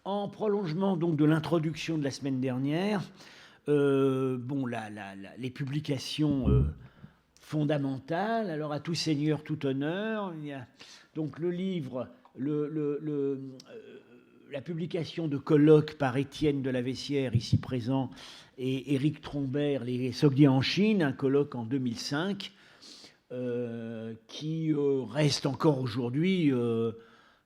En prolongement donc de l'introduction de la semaine dernière, bon, les publications fondamentales. Alors, à tout seigneur, tout honneur. Il y a donc le livre, la publication de colloques par Étienne de la Vessière, ici présent, et Éric Trombert, Les Sogdiens en Chine, un colloque en 2005, qui reste encore aujourd'hui,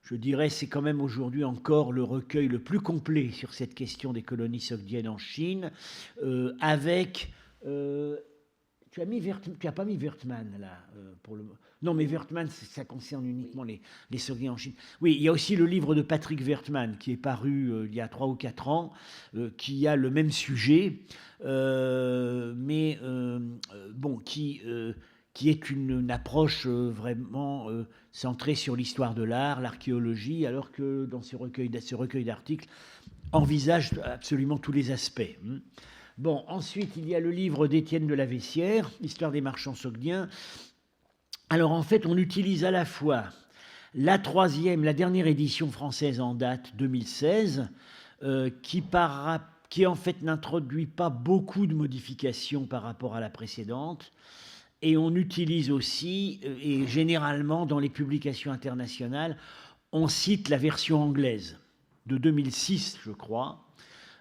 je dirais, c'est quand même aujourd'hui encore le recueil le plus complet sur cette question des colonies sogdiennes en Chine, avec... tu as pas mis Wertmann là pour le. Non, mais Wertmann, ça concerne uniquement les Sogdiens en Chine. Oui, il y a aussi le livre de Patrick Wertmann qui est paru il y a 3 ou 4 ans, qui a le même sujet, mais bon, qui est une approche vraiment centrée sur l'histoire de l'art, l'archéologie, alors que dans ce recueil d'articles, envisage absolument tous les aspects. Bon, ensuite, il y a le livre d'Étienne de la Vessière, Histoire des marchands sogdiens. Alors, en fait, on utilise à la fois la dernière édition française en date 2016, qui en fait n'introduit pas beaucoup de modifications par rapport à la précédente. Et on utilise aussi, et généralement dans les publications internationales, on cite la version anglaise de 2006, je crois,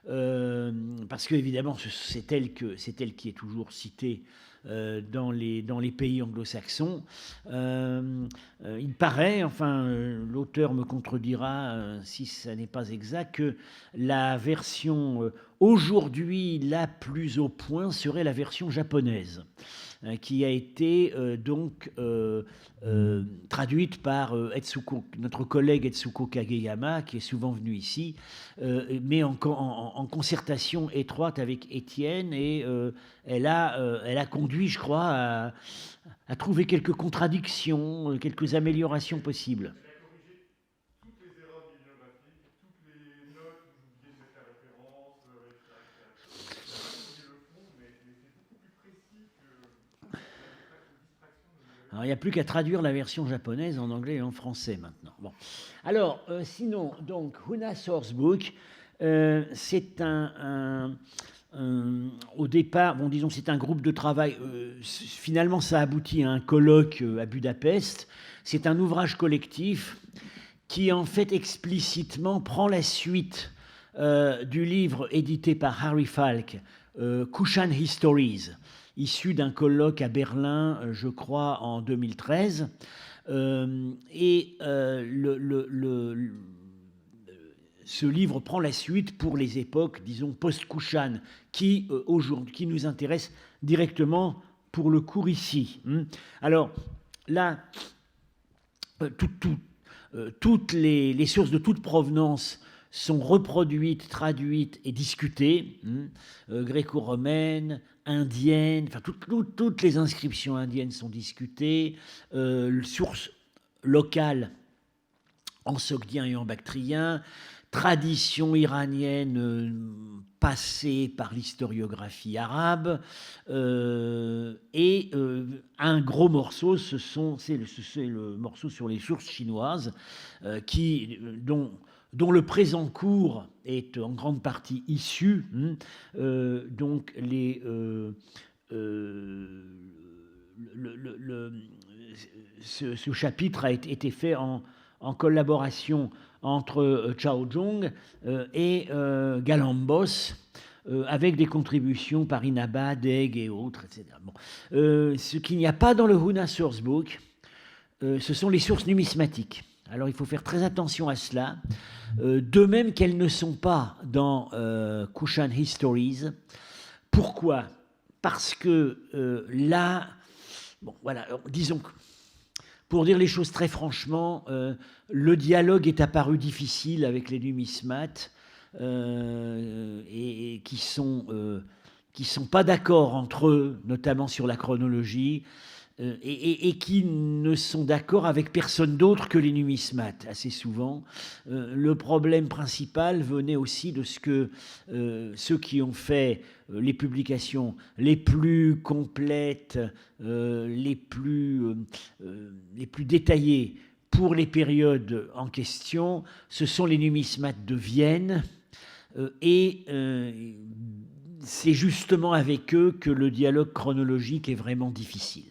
parce qu'évidemment, c'est elle qui est toujours citée dans les pays anglo-saxons. Il paraît, enfin, l'auteur me contredira si ça n'est pas exact, que la version aujourd'hui la plus au point serait la version japonaise, qui a été donc traduite par notre collègue Etsuko Kageyama, qui est souvent venu ici, mais en concertation étroite avec Étienne, et elle a conduit, je crois, à trouver quelques contradictions, quelques améliorations possibles. Elle a corrigé toutes les erreurs bibliographiques, toutes les notes où j'oubliais de mettre la référence, etc., etc. Elle n'a pas corrigé le fond, mais c'est beaucoup plus précis que la distraction de nous Alors, il n'y a plus qu'à traduire la version japonaise en anglais et en français maintenant. Bon. Alors, sinon, donc, Huna Sourcebook, c'est au départ, bon, disons, c'est un groupe de travail. Finalement, ça aboutit à un colloque à Budapest. C'est un ouvrage collectif qui, en fait, explicitement prend la suite du livre édité par Harry Falk, Kushan Histories, issu d'un colloque à Berlin, je crois, en 2013. Ce livre prend la suite pour les époques, disons, post-Kushan, qui nous intéressent directement pour le cours ici. Alors, là, toutes les sources de toute provenance sont reproduites, traduites et discutées, gréco-romaines, indiennes, enfin toutes les inscriptions indiennes sont discutées, sources locales en sogdien et en bactrien, tradition iranienne passée par l'historiographie arabe, et un gros morceau, c'est le morceau sur les sources chinoises, dont le présent cours est en grande partie issu. Donc ce chapitre a été fait en collaboration entre Chao Zhong et Galambos, avec des contributions par Inaba, Deg et autres, etc. Bon. Ce qu'il n'y a pas dans le Huna Sourcebook, ce sont les sources numismatiques. Alors il faut faire très attention à cela, de même qu'elles ne sont pas dans Kushan Histories. Pourquoi ? Parce que là, bon, voilà, disons que, pour dire les choses très franchement, le dialogue est apparu difficile avec les numismates, et qui sont pas d'accord entre eux, notamment sur la chronologie, et qui ne sont d'accord avec personne d'autre que les numismates, assez souvent. Le problème principal venait aussi de ce que ceux qui ont fait les publications les plus complètes, les plus détaillées pour les périodes en question, ce sont les numismates de Vienne, et c'est justement avec eux que le dialogue chronologique est vraiment difficile.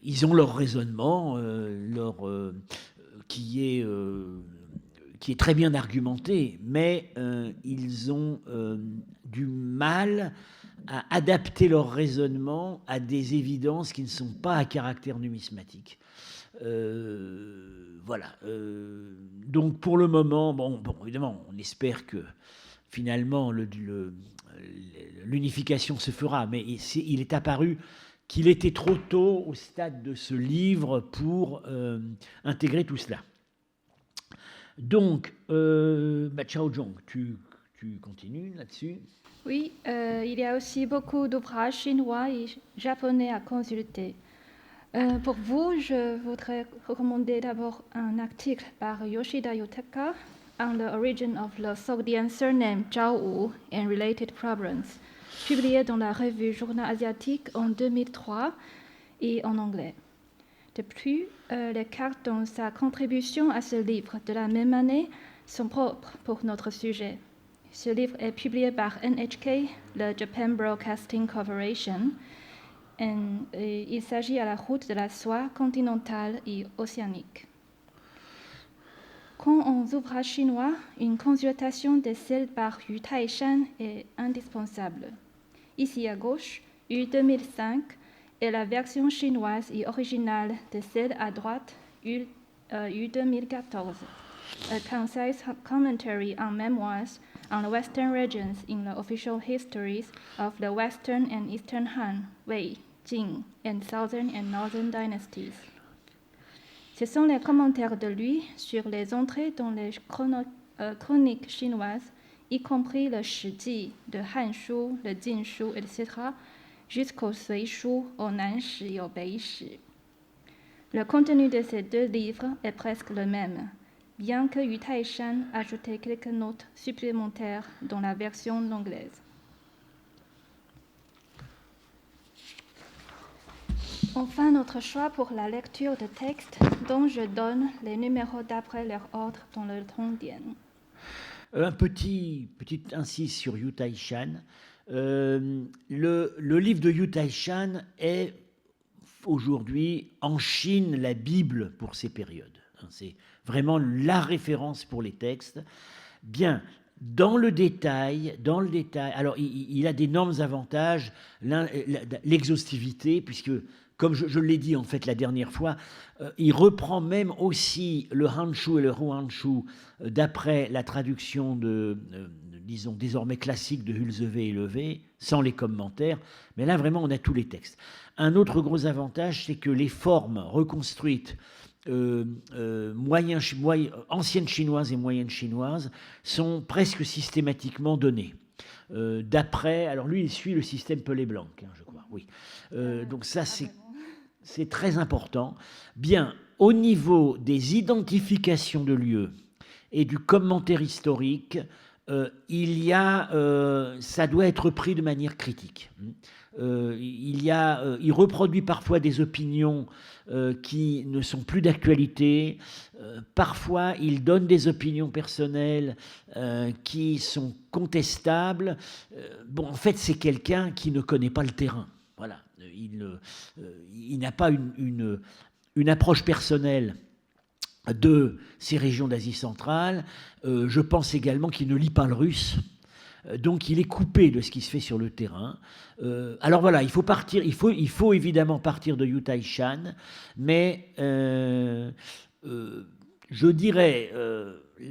Ils ont leur raisonnement, qui est très bien argumenté, mais ils ont du mal à adapter leur raisonnement à des évidences qui ne sont pas à caractère numismatique. Voilà. Donc pour le moment, bon, évidemment, on espère que finalement l'unification se fera, mais il est apparu qu'il était trop tôt au stade de ce livre pour intégrer tout cela. Donc, Chao Zhong, tu continues là-dessus? Oui, il y a aussi beaucoup d'ouvrages chinois et japonais à consulter. Pour vous, je voudrais recommander d'abord un article par Yoshida Yutaka on the origin of the Sogdian surname Zhao Wu and related problems, publié dans la revue Journal asiatique en 2003 et en anglais. De plus, les cartes dans sa contribution à ce livre de la même année sont propres pour notre sujet. Ce livre est publié par NHK, le Japan Broadcasting Corporation, et il s'agit à la route de la soie continentale et océanique. Quand en ouvrage chinois, une consultation de celle par Yu Taishan est indispensable. Ici à gauche, Yu 2005 est la version chinoise et originale de celle à droite, Yu 2014. A concise commentary on memoirs on the Western regions in the official histories of the Western and Eastern Han, Wei, Jing, and Southern and Northern dynasties. Ce sont les commentaires de lui sur les entrées dans les chroniques chinoises, y compris le Shiji, le Hanshu, le Jinshu, etc., jusqu'au Suishu, au Nanshi et au Beishi. Le contenu de ces deux livres est presque le même, bien que Yu Taishan ajouté quelques notes supplémentaires dans la version anglaise. Enfin, notre choix pour la lecture de textes dont je donne les numéros d'après leur ordre dans le Tongdian. Un petit incise sur Yu Taishan. Le livre de Yu Taishan est aujourd'hui en Chine la Bible pour ces périodes. C'est vraiment la référence pour les textes. Bien, dans le détail, alors il a d'énormes avantages, l'exhaustivité, puisque, comme je l'ai dit en fait la dernière fois, il reprend même aussi le Hanshu et le Huanshu d'après la traduction disons désormais classique de Hulsevee et Levée, sans les commentaires, mais là vraiment on a tous les textes. Un autre gros avantage, c'est que les formes reconstruites anciennes chinoises et moyennes chinoises sont presque systématiquement données. D'après, alors lui il suit le système Pelé-Blanc, je crois, oui. Donc ça c'est très important. Bien, au niveau des identifications de lieux et du commentaire historique, ça doit être pris de manière critique. Il reproduit parfois des opinions qui ne sont plus d'actualité. Parfois, il donne des opinions personnelles qui sont contestables. En fait, c'est quelqu'un qui ne connaît pas le terrain. Voilà. Il n'a pas une approche personnelle de ces régions d'Asie centrale. Je pense également qu'il ne lit pas le russe. Donc il est coupé de ce qui se fait sur le terrain. Alors voilà, il faut évidemment partir de Yu Taishan, mais je dirais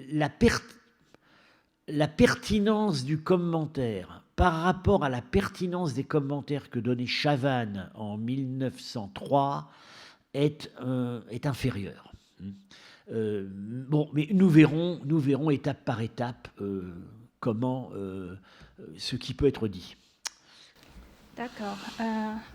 la pertinence du commentaire par rapport à la pertinence des commentaires que donnait Chavannes en 1903 est inférieure. Mais nous verrons étape par étape comment ce qui peut être dit. D'accord.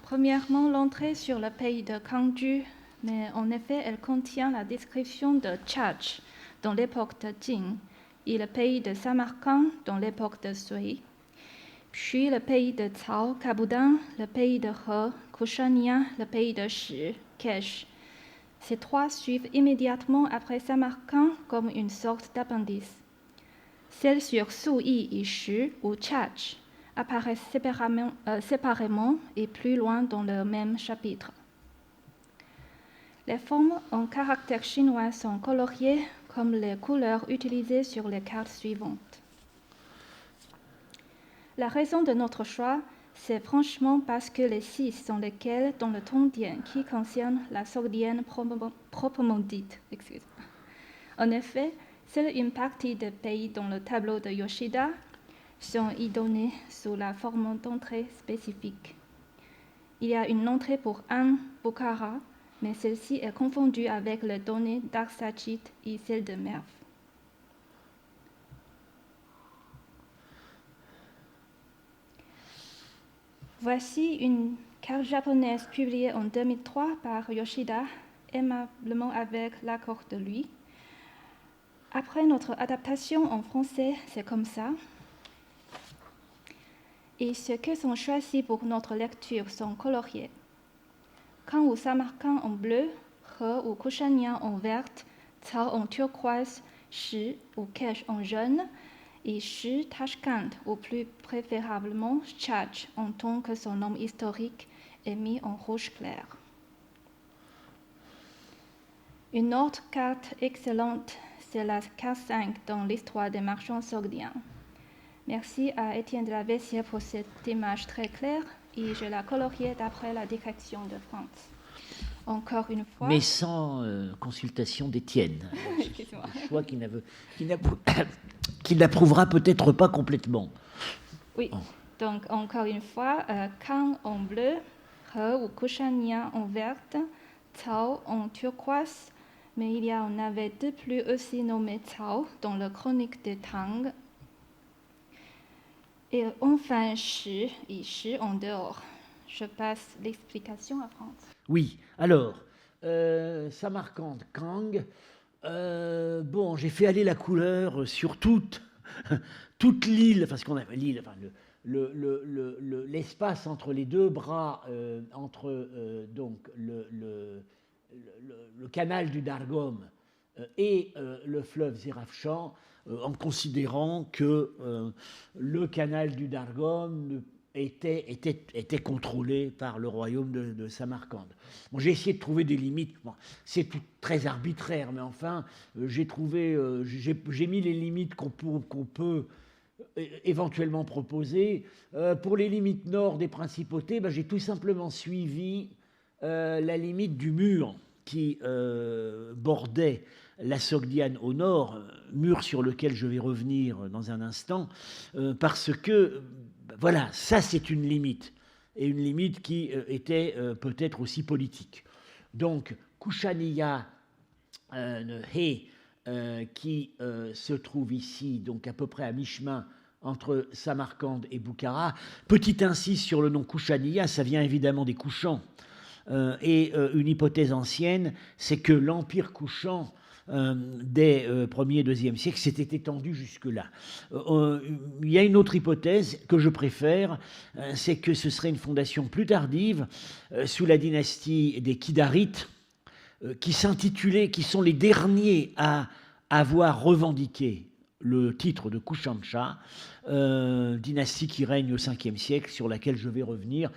Premièrement, l'entrée sur le pays de Kangju, mais en effet, elle contient la description de Chach dans l'époque de Jing et le pays de Samarkand dans l'époque de Sui, puis le pays de Cao, Kaboudan, le pays de He, Kushania, le pays de Shi, Kesh, Ces trois suivent immédiatement après Samarkand comme une sorte d'appendice. Celles sur Suyi et Shi ou Chach apparaissent séparément et plus loin dans le même chapitre. Les formes en caractères chinois sont coloriées comme les couleurs utilisées sur les cartes suivantes. La raison de notre choix, c'est franchement parce que les 6 sont lesquels dans le tondien qui concerne la sogdienne proprement dite. En effet, seule une partie des pays dans le tableau de Yoshida sont y donnés sous la forme d'entrée spécifique. Il y a une entrée pour An Bukhara, mais celle-ci est confondue avec les données d'Arsachit et celle de Merv. Voici une carte japonaise publiée en 2003 par Yoshida, aimablement avec l'accord de lui. Après notre adaptation en français, c'est comme ça. Et ceux qui sont choisis pour notre lecture sont coloriés. Kan ou Samarkand en bleu, He ou Kushanyan en verte, Cao en turquoise, Shi ou Kesh en jaune, et Shi Tashkent, ou plus préférablement Chach, en tant que son nom historique est mis en rouge clair. Une autre carte excellente, c'est la carte 5 dans l'histoire des marchands sogdiens. Merci à Étienne de la Vessière pour cette image très claire et je la coloriée d'après la direction de France. Encore une fois. Mais sans consultation d'Étienne. Choix qu'il n'approuvera peut-être pas complètement. Oui, donc encore une fois, Kan en bleu, He ou Kushanyan en verte, Cao en turquoise, mais il y en avait deux plus aussi nommés Cao dans la chronique de Tang. Et enfin Shi et Shi en dehors. Je passe l'explication à France. Oui, alors, Samarkand, Kang, bon, j'ai fait aller la couleur sur toute l'île, parce qu'on a l'île, enfin, l'espace entre les deux bras, entre donc le canal du Dargom et le fleuve Zérafchan, en considérant que le canal du Dargom était contrôlé par le royaume de Samarcande. Bon, j'ai essayé de trouver des limites. Bon, c'est tout très arbitraire, mais enfin, j'ai mis les limites qu'on peut éventuellement proposer. Pour les limites nord des principautés, j'ai tout simplement suivi la limite du mur qui bordait la Sogdiane au nord, mur sur lequel je vais revenir dans un instant, parce que voilà, ça c'est une limite, et une limite qui était peut-être aussi politique. Donc, Kushaniya He, qui se trouve ici, donc à peu près à mi-chemin entre Samarcande et Bukhara. Petite incise sur le nom Kushaniya, ça vient évidemment des Kushans. Et une hypothèse ancienne, c'est que l'empire Kushan des 1er et 2e siècles s'était étendu jusque-là. Il y a une autre hypothèse que je préfère, c'est que ce serait une fondation plus tardive, sous la dynastie des Kidarites, qui sont les derniers à avoir revendiqué le titre de Kushansha, dynastie qui règne au 5e siècle, sur laquelle je vais revenir.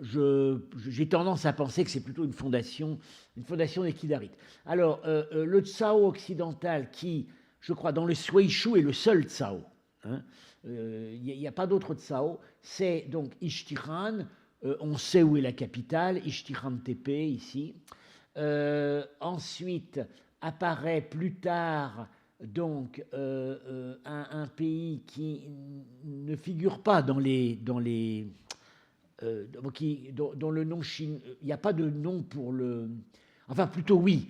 J'ai tendance à penser que c'est plutôt une fondation des Kidarites. Alors, le Tsao occidental qui, je crois, dans le Suishu est le seul Tsao. Il n'y a pas d'autre Tsao. C'est donc Ishtiran. On sait où est la capitale, Ishtiran Tepe, ici. Ensuite, apparaît plus tard donc un pays qui ne figure pas dans le nom chinois, il n'y a pas de nom pour le... Enfin, plutôt oui,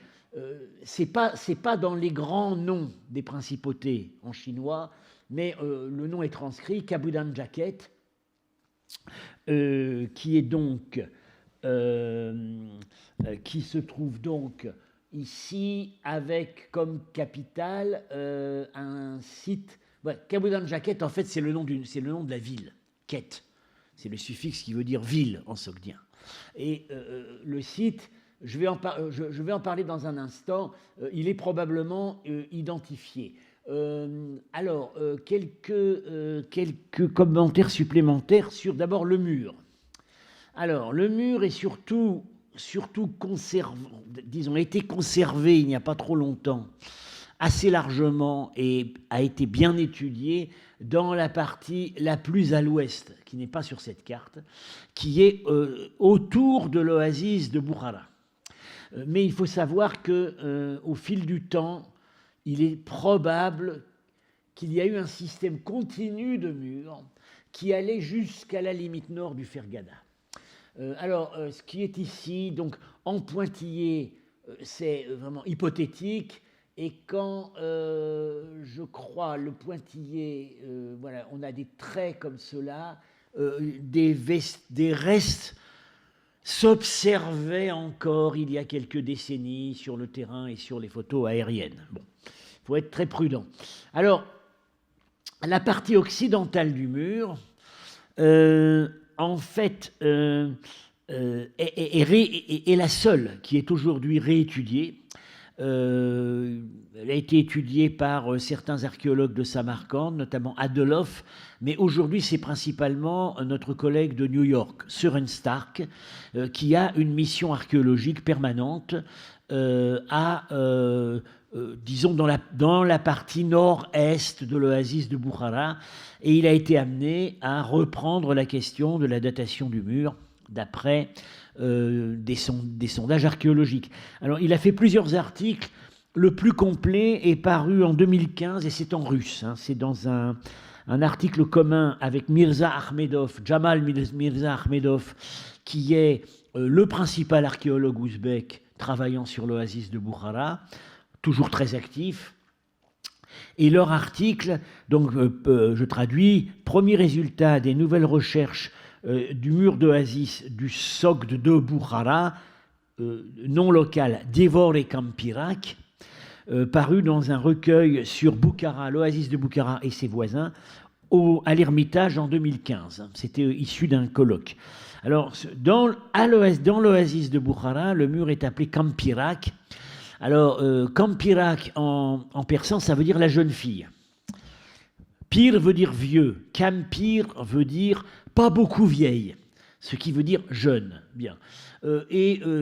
c'est pas dans les grands noms des principautés en chinois, mais le nom est transcrit, Kabudan Jacket, qui est donc... qui se trouve donc ici avec comme capitale un site... Ouais, Kabudan Jacket, en fait, c'est le nom de la ville, Ket. C'est le suffixe qui veut dire ville en sogdien. Et le site je vais en parler dans un instant. Il est probablement identifié. Alors, quelques commentaires supplémentaires sur d'abord le mur. Alors, le mur est surtout conservé, disons, a été conservé il n'y a pas trop longtemps, assez largement, et a été bien étudié dans la partie la plus à l'ouest, qui n'est pas sur cette carte, qui est autour de l'oasis de Bukhara. Mais il faut savoir qu'au fil du temps, il est probable qu'il y a eu un système continu de murs qui allait jusqu'à la limite nord du Fergana. Alors, ce qui est ici, donc en pointillé, c'est vraiment hypothétique. Et quand, je crois, le pointillé, voilà, on a des traits comme cela, des restes s'observaient encore il y a quelques décennies sur le terrain et sur les photos aériennes. Bon, il faut être très prudent. Alors, la partie occidentale du mur, en fait, est la seule qui est aujourd'hui réétudiée. Elle a été étudiée par certains archéologues de Samarcande, notamment Adelhoff, mais aujourd'hui c'est principalement notre collègue de New York, Søren Stark, qui a une mission archéologique permanente disons dans la partie nord-est de l'oasis de Bukhara, et il a été amené à reprendre la question de la datation du mur d'après des sondages archéologiques. Alors, il a fait plusieurs articles. Le plus complet est paru en 2015 et c'est en russe. Hein. C'est dans un article commun avec Jamal Mirza Ahmedov, qui est le principal archéologue ouzbek travaillant sur l'oasis de Bukhara, toujours très actif. Et leur article, donc je traduis, premier résultat des nouvelles recherches du mur d'oasis du Sogd de Bukhara, nom local Devor et Kampirak, paru dans un recueil sur Bukhara, l'oasis de Bukhara et ses voisins, à l'Ermitage en 2015. C'était issu d'un colloque. Alors, dans l'oasis de Bukhara, le mur est appelé Kampirak. Alors, Kampirak en persan, ça veut dire la jeune fille. Pir veut dire vieux. Kampir veut dire pas beaucoup vieille, ce qui veut dire jeune. Bien.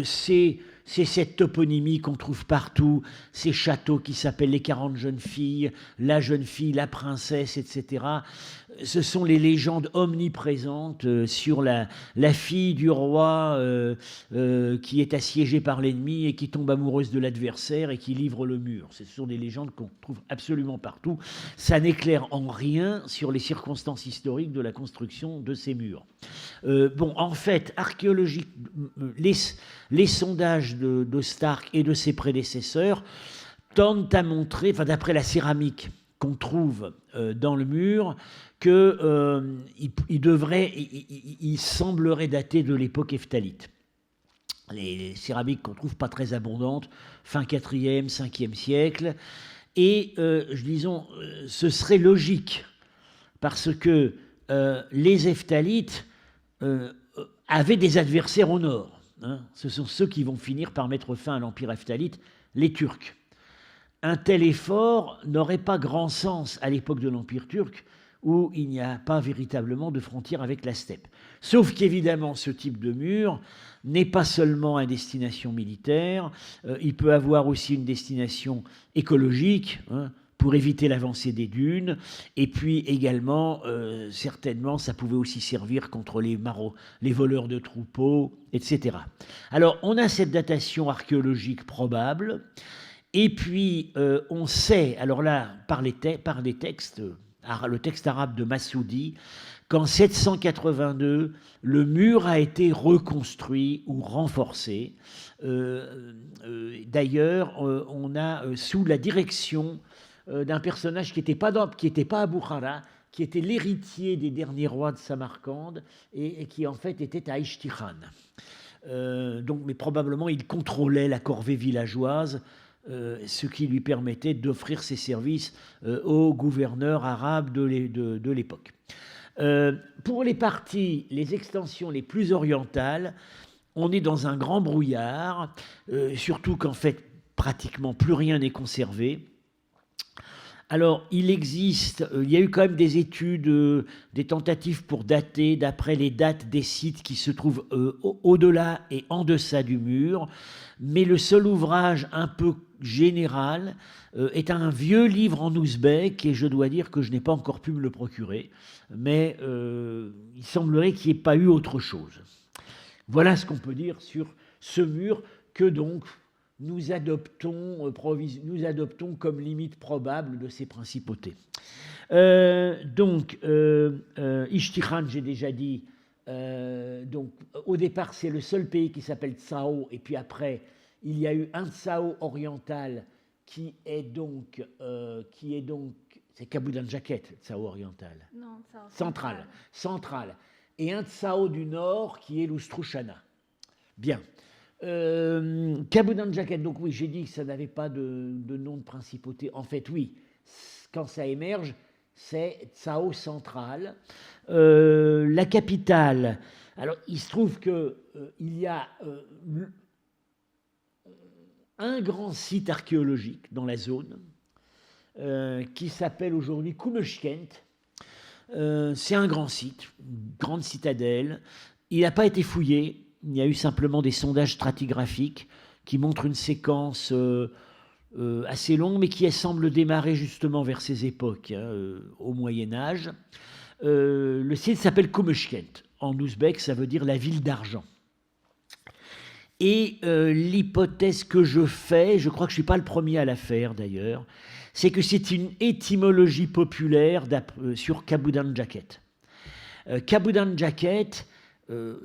C'est cette toponymie qu'on trouve partout, ces châteaux qui s'appellent les 40 jeunes filles, la princesse, etc. Ce sont les légendes omniprésentes sur la fille du roi qui est assiégée par l'ennemi et qui tombe amoureuse de l'adversaire et qui livre le mur. Ce sont des légendes qu'on trouve absolument partout. Ça n'éclaire en rien sur les circonstances historiques de la construction de ces murs. Bon, en fait, archéologique, les sondages de Stark et de ses prédécesseurs tendent à montrer, enfin, d'après la céramique qu'on trouve dans le mur, qu'il semblerait dater de l'époque heptalite. Les céramiques qu'on trouve pas très abondantes, fin 4e, 5e siècle. Et, disons, ce serait logique, parce que les heftalites avaient des adversaires au nord. Hein. Ce sont ceux qui vont finir par mettre fin à l'empire heptalite, les Turcs. Un tel effort n'aurait pas grand sens à l'époque de l'Empire turc, où il n'y a pas véritablement de frontière avec la steppe. Sauf qu'évidemment, ce type de mur n'est pas seulement à destination militaire, il peut avoir aussi une destination écologique, hein, pour éviter l'avancée des dunes, et puis également, certainement, ça pouvait aussi servir contre les voleurs de troupeaux, etc. Alors, on a cette datation archéologique probable. Et puis, on sait, alors là, par les textes, le texte arabe de Massoudi, qu'en 782, le mur a été reconstruit ou renforcé. D'ailleurs, on a, sous la direction d'un personnage qui n'était pas à Bukhara, qui était l'héritier des derniers rois de Samarcande et qui, en fait, était à Ishtikhan. Mais probablement, il contrôlait la corvée villageoise, ce qui lui permettait d'offrir ses services aux gouverneurs arabes de l'époque. Pour les extensions les plus orientales, on est dans un grand brouillard, surtout qu'en fait, pratiquement plus rien n'est conservé. Alors, il y a eu quand même des études, des tentatives pour dater d'après les dates des sites qui se trouvent au-delà et en deçà du mur, mais le seul ouvrage un peu général est un vieux livre en ouzbek, et je dois dire que je n'ai pas encore pu me le procurer, mais il semblerait qu'il n'y ait pas eu autre chose. Voilà ce qu'on peut dire sur ce mur que donc nous adoptons comme limite probable de ces principautés. Ichtikhan, j'ai déjà dit, donc, au départ, c'est le seul pays qui s'appelle Tsao, et puis après, il y a eu un Tsao oriental qui est donc c'est Kabudan Jaket, Tsao oriental. Non, Tsao Central. Et un Tsao du nord qui est l'Oustrouchana. Bien. Kabudan Jaket, donc oui, j'ai dit que ça n'avait pas de nom de principauté. En fait, oui, quand ça émerge, c'est Tsao central. La capitale, alors il se trouve qu'il y a un grand site archéologique dans la zone qui s'appelle aujourd'hui Kumeshkent. C'est un grand site, une grande citadelle. Il n'a pas été fouillé. Il y a eu simplement des sondages stratigraphiques qui montrent une séquence assez longue, mais qui semble démarrer justement vers ces époques, au Moyen-Âge. Le site s'appelle Kumeshkent. En ouzbek, ça veut dire la ville d'argent. Et l'hypothèse que je fais, je crois que je ne suis pas le premier à la faire d'ailleurs, c'est que c'est une étymologie populaire sur Kabudan Jaket. Kabudan Jaket,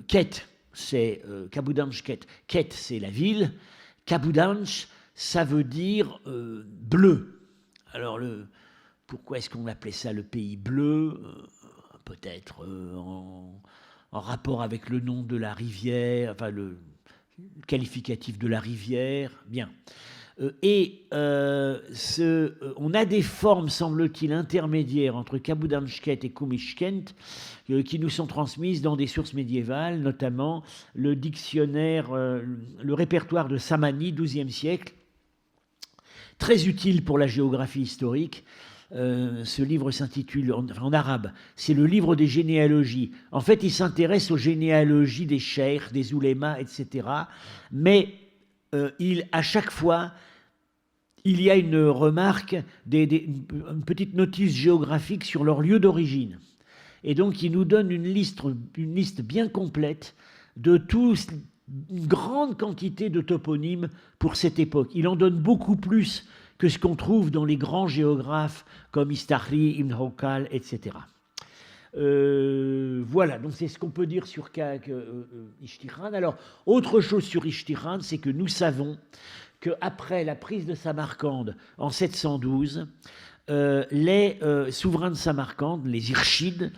Ket, c'est Kabudanjket. Ket, c'est la ville. Kabudanj, ça veut dire bleu. Alors, pourquoi est-ce qu'on appelait ça le pays bleu? Peut-être en rapport avec le nom de la rivière, enfin le qualificatif de la rivière. Bien. On a des formes, semble-t-il, intermédiaires entre Kabudanjket et Kumeshkent qui nous sont transmises dans des sources médiévales, notamment le dictionnaire, le répertoire de Samani, XIIe siècle, très utile pour la géographie historique. Ce livre s'intitule, en arabe, c'est le livre des généalogies. En fait, il s'intéresse aux généalogies des cheikhs, des oulémas, etc. Mais à chaque fois, il y a une remarque, une petite notice géographique sur leur lieu d'origine. Et donc, il nous donne une liste bien complète de une grande quantité de toponymes pour cette époque. Il en donne beaucoup plus que ce qu'on trouve dans les grands géographes comme Istahri, Ibn Hawkal, etc. Voilà, donc c'est ce qu'on peut dire sur Ichtikhan. Alors, autre chose sur Ichtikhan, c'est que nous savons qu'après la prise de Samarcande en 712, les souverains de Samarcande, les Irshides,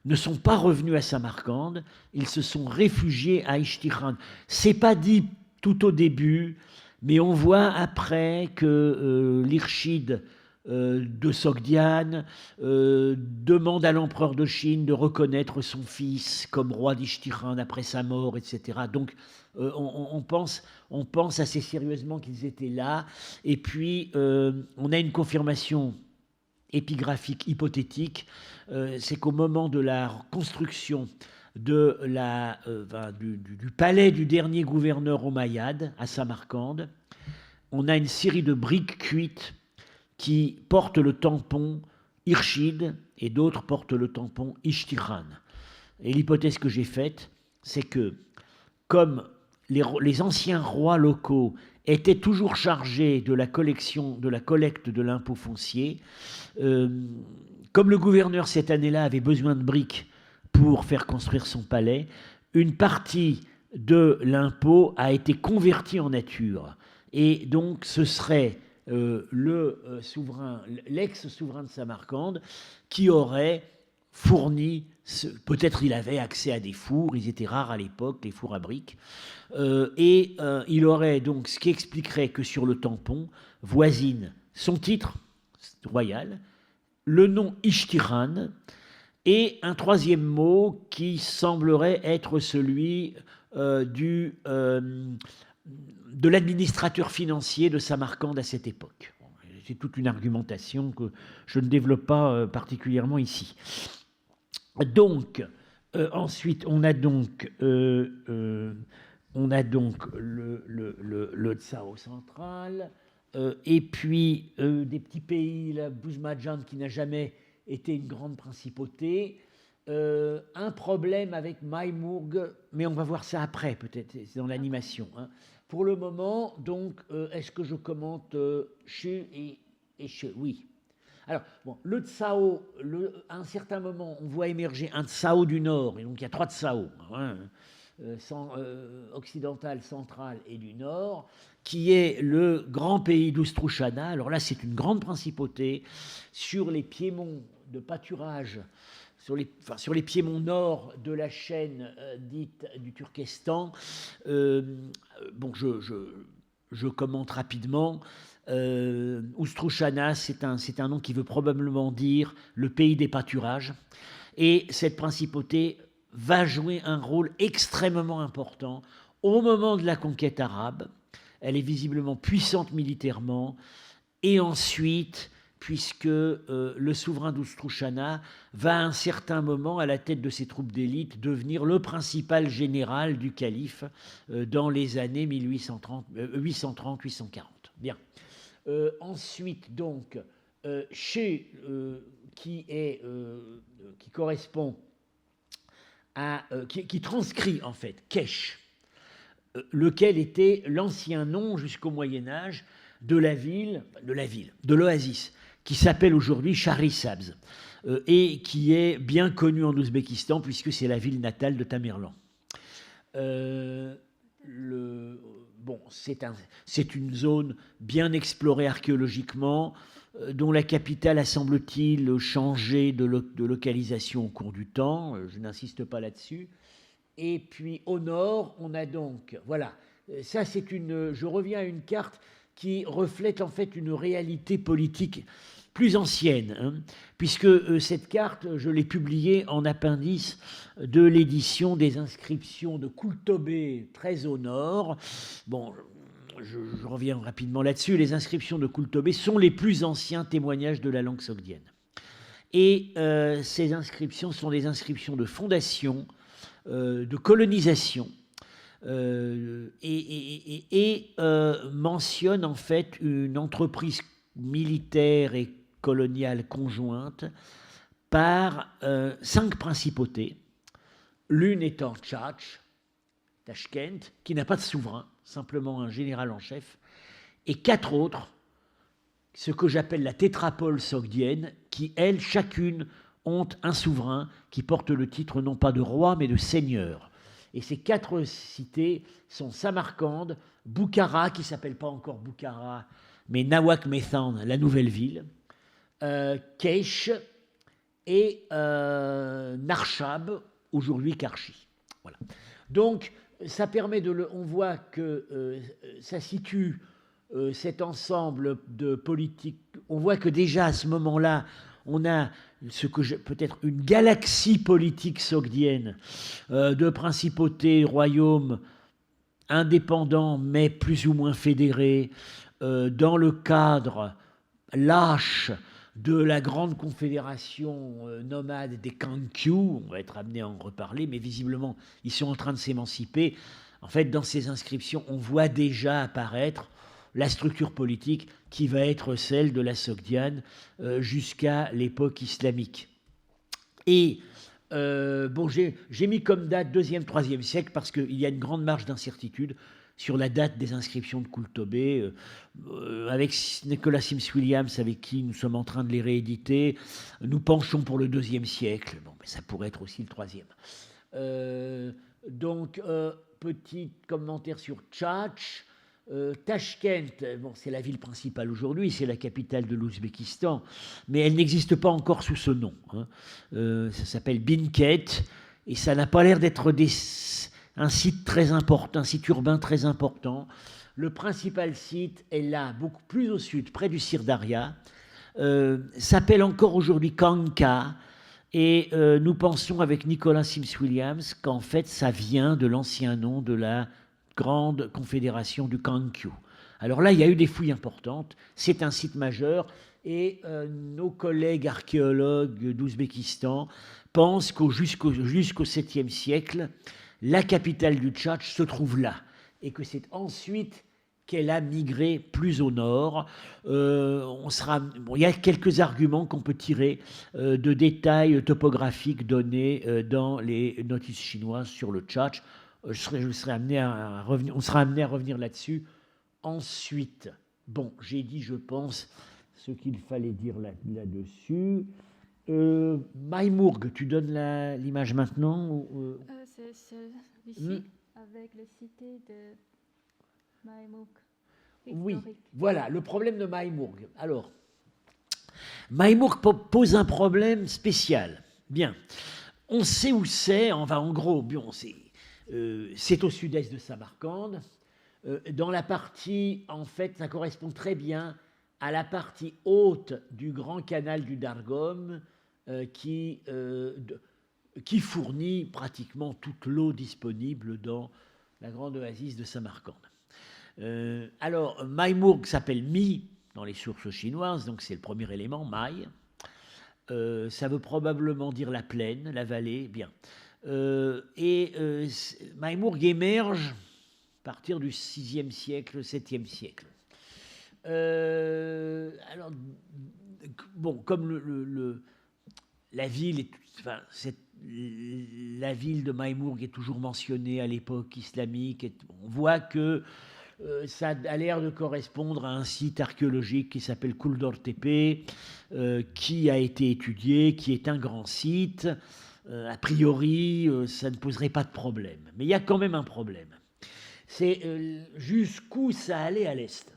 ne sont pas revenus à Samarcande, ils se sont réfugiés à Ichtikhan. C'est pas dit tout au début, mais on voit après que l'Irshid de Sogdiane demande à l'empereur de Chine de reconnaître son fils comme roi d'Ichtikhan après sa mort, etc. Donc on pense assez sérieusement qu'ils étaient là. Et puis on a une confirmation épigraphique hypothétique, c'est qu'au moment de la construction du palais du dernier gouverneur omeyyade à Samarcande, on a une série de briques cuites qui portent le tampon Irshid et d'autres portent le tampon Ichtikhan. Et l'hypothèse que j'ai faite, c'est que comme les anciens rois locaux étaient toujours chargés de la collecte de l'impôt foncier, comme le gouverneur cette année-là avait besoin de briques pour faire construire son palais, une partie de l'impôt a été convertie en nature. Et donc ce serait l'ex-souverain de Samarcande qui aurait fourni, peut-être il avait accès à des fours, ils étaient rares à l'époque, les fours à briques, il aurait donc, ce qui expliquerait que sur le tampon voisine son titre royal, le nom Ichtikhan, et un troisième mot qui semblerait être celui de l'administrateur financier de Samarcande à cette époque. C'est toute une argumentation que je ne développe pas particulièrement ici. Donc, ensuite, on a donc le Tsao central, et puis des petits pays, la Bouzmadjan qui n'a jamais été une grande principauté, un problème avec Maïmourg, mais on va voir ça après, peut-être, c'est dans l'animation. Hein. Pour le moment, donc, est-ce que je commente Shu et Shu? Oui. Alors, bon, le Tsao, à un certain moment, on voit émerger un Tsao du Nord, et donc il y a 3 Tsao, hein, occidental, central et du Nord, qui est le grand pays d'Oustrouchana. Alors là, c'est une grande principauté sur les piémonts de pâturage, sur les piémonts nord de la chaîne dite du Turkestan. Bon, je commente rapidement. Oustrouchana, c'est un nom qui veut probablement dire le pays des pâturages. Et cette principauté va jouer un rôle extrêmement important au moment de la conquête arabe. Elle est visiblement puissante militairement. Et ensuite, puisque le souverain d'Oustrouchana va à un certain moment, à la tête de ses troupes d'élite, devenir le principal général du calife dans les années 830-840. Bien. Ensuite, donc, qui correspond à... qui transcrit, en fait, Kesh, lequel était l'ancien nom jusqu'au Moyen-Âge de l'oasis, qui s'appelle aujourd'hui Shahrisabz, et qui est bien connu en Ouzbékistan, puisque c'est la ville natale de Tamerlan. Bon, c'est une zone bien explorée archéologiquement, dont la capitale a, semble-t-il, changé de localisation au cours du temps. Je n'insiste pas là-dessus. Et puis au nord, on a donc, voilà, ça c'est je reviens à une carte qui reflète en fait une réalité politique plus ancienne, hein, puisque cette carte, je l'ai publiée en appendice de l'édition des inscriptions de Koultobé, très au nord. Bon, je reviens rapidement là-dessus. Les inscriptions de Koultobé sont les plus anciens témoignages de la langue sogdienne. Et ces inscriptions sont des inscriptions de fondation, de colonisation, et mentionne en fait une entreprise militaire et coloniale conjointe par 5 principautés, l'une étant Tashkent, qui n'a pas de souverain, simplement un général en chef, et 4 autres, ce que j'appelle la tétrapole sogdienne, qui, elles, chacune, ont un souverain qui porte le titre non pas de roi, mais de seigneur. Et ces 4 cités sont Samarcande, Boukhara, qui ne s'appelle pas encore Boukhara, mais Nawak Methan, la nouvelle ville, Kesh et Narshab, aujourd'hui Karchi. Voilà. Donc, ça permet on voit que ça situe cet ensemble de politiques. On voit que déjà à ce moment-là, on a peut-être une galaxie politique sogdienne de principautés, royaumes indépendants mais plus ou moins fédérés dans le cadre lâche de la grande confédération nomade des Kankyu. On va être amené à en reparler, mais visiblement ils sont en train de s'émanciper. En fait, dans ces inscriptions, on voit déjà apparaître la structure politique qui va être celle de la Sogdiane jusqu'à l'époque islamique. Et bon, j'ai mis comme date 2e, 3e siècle parce qu'il y a une grande marge d'incertitude sur la date des inscriptions de Koultobé. Avec Nicolas Sims Williams, avec qui nous sommes en train de les rééditer, nous penchons pour le 2e siècle. Bon, mais ça pourrait être aussi le 3e. Donc, petit commentaire sur Tchatch. Tashkent, bon, c'est la ville principale aujourd'hui, c'est la capitale de l'Ouzbékistan, mais elle n'existe pas encore sous ce nom. Hein. Ça s'appelle Binket, et ça n'a pas l'air d'être un site très important, un site urbain très important. Le principal site est là, beaucoup plus au sud, près du Sirdaria, s'appelle encore aujourd'hui Kanka, Et nous pensons avec Nicolas Sims-Williams qu'en fait, ça vient de l'ancien nom de la grande confédération du Kangkyu. Alors là, il y a eu des fouilles importantes. C'est un site majeur. Et nos collègues archéologues d'Ouzbékistan pensent jusqu'au 7e siècle, la capitale du Tchatch se trouve là. Et que c'est ensuite qu'elle a migré plus au nord. Il y a quelques arguments qu'on peut tirer de détails topographiques donnés dans les notices chinoises sur le Tchatch. On sera amené à revenir là-dessus ensuite. Bon, j'ai dit, je pense, ce qu'il fallait dire là-dessus. Maïmourg, tu donnes l'image maintenant C'est celui-ci, avec la cité de Maïmourg. Oui, voilà, le problème de Maïmourg. Alors, Maïmourg pose un problème spécial. Bien, on sait où c'est, enfin en gros, c'est au sud-est de Samarcande. Dans la partie, en fait, ça correspond très bien à la partie haute du grand canal du Dargom qui fournit pratiquement toute l'eau disponible dans la grande oasis de Samarcande. Alors, Maïmourg s'appelle Mi dans les sources chinoises, donc c'est le premier élément, Maï. Ça veut probablement dire la plaine, la vallée, bien. Maïmourg émerge à partir du 6e siècle, 7e siècle. Alors, bon, comme la ville la ville de Maïmourg est toujours mentionnée à l'époque islamique, on voit que ça a l'air de correspondre à un site archéologique qui s'appelle Kuldor Tepe, qui a été étudié, qui est un grand site. A priori, ça ne poserait pas de problème. Mais il y a quand même un problème. C'est jusqu'où ça allait à l'est.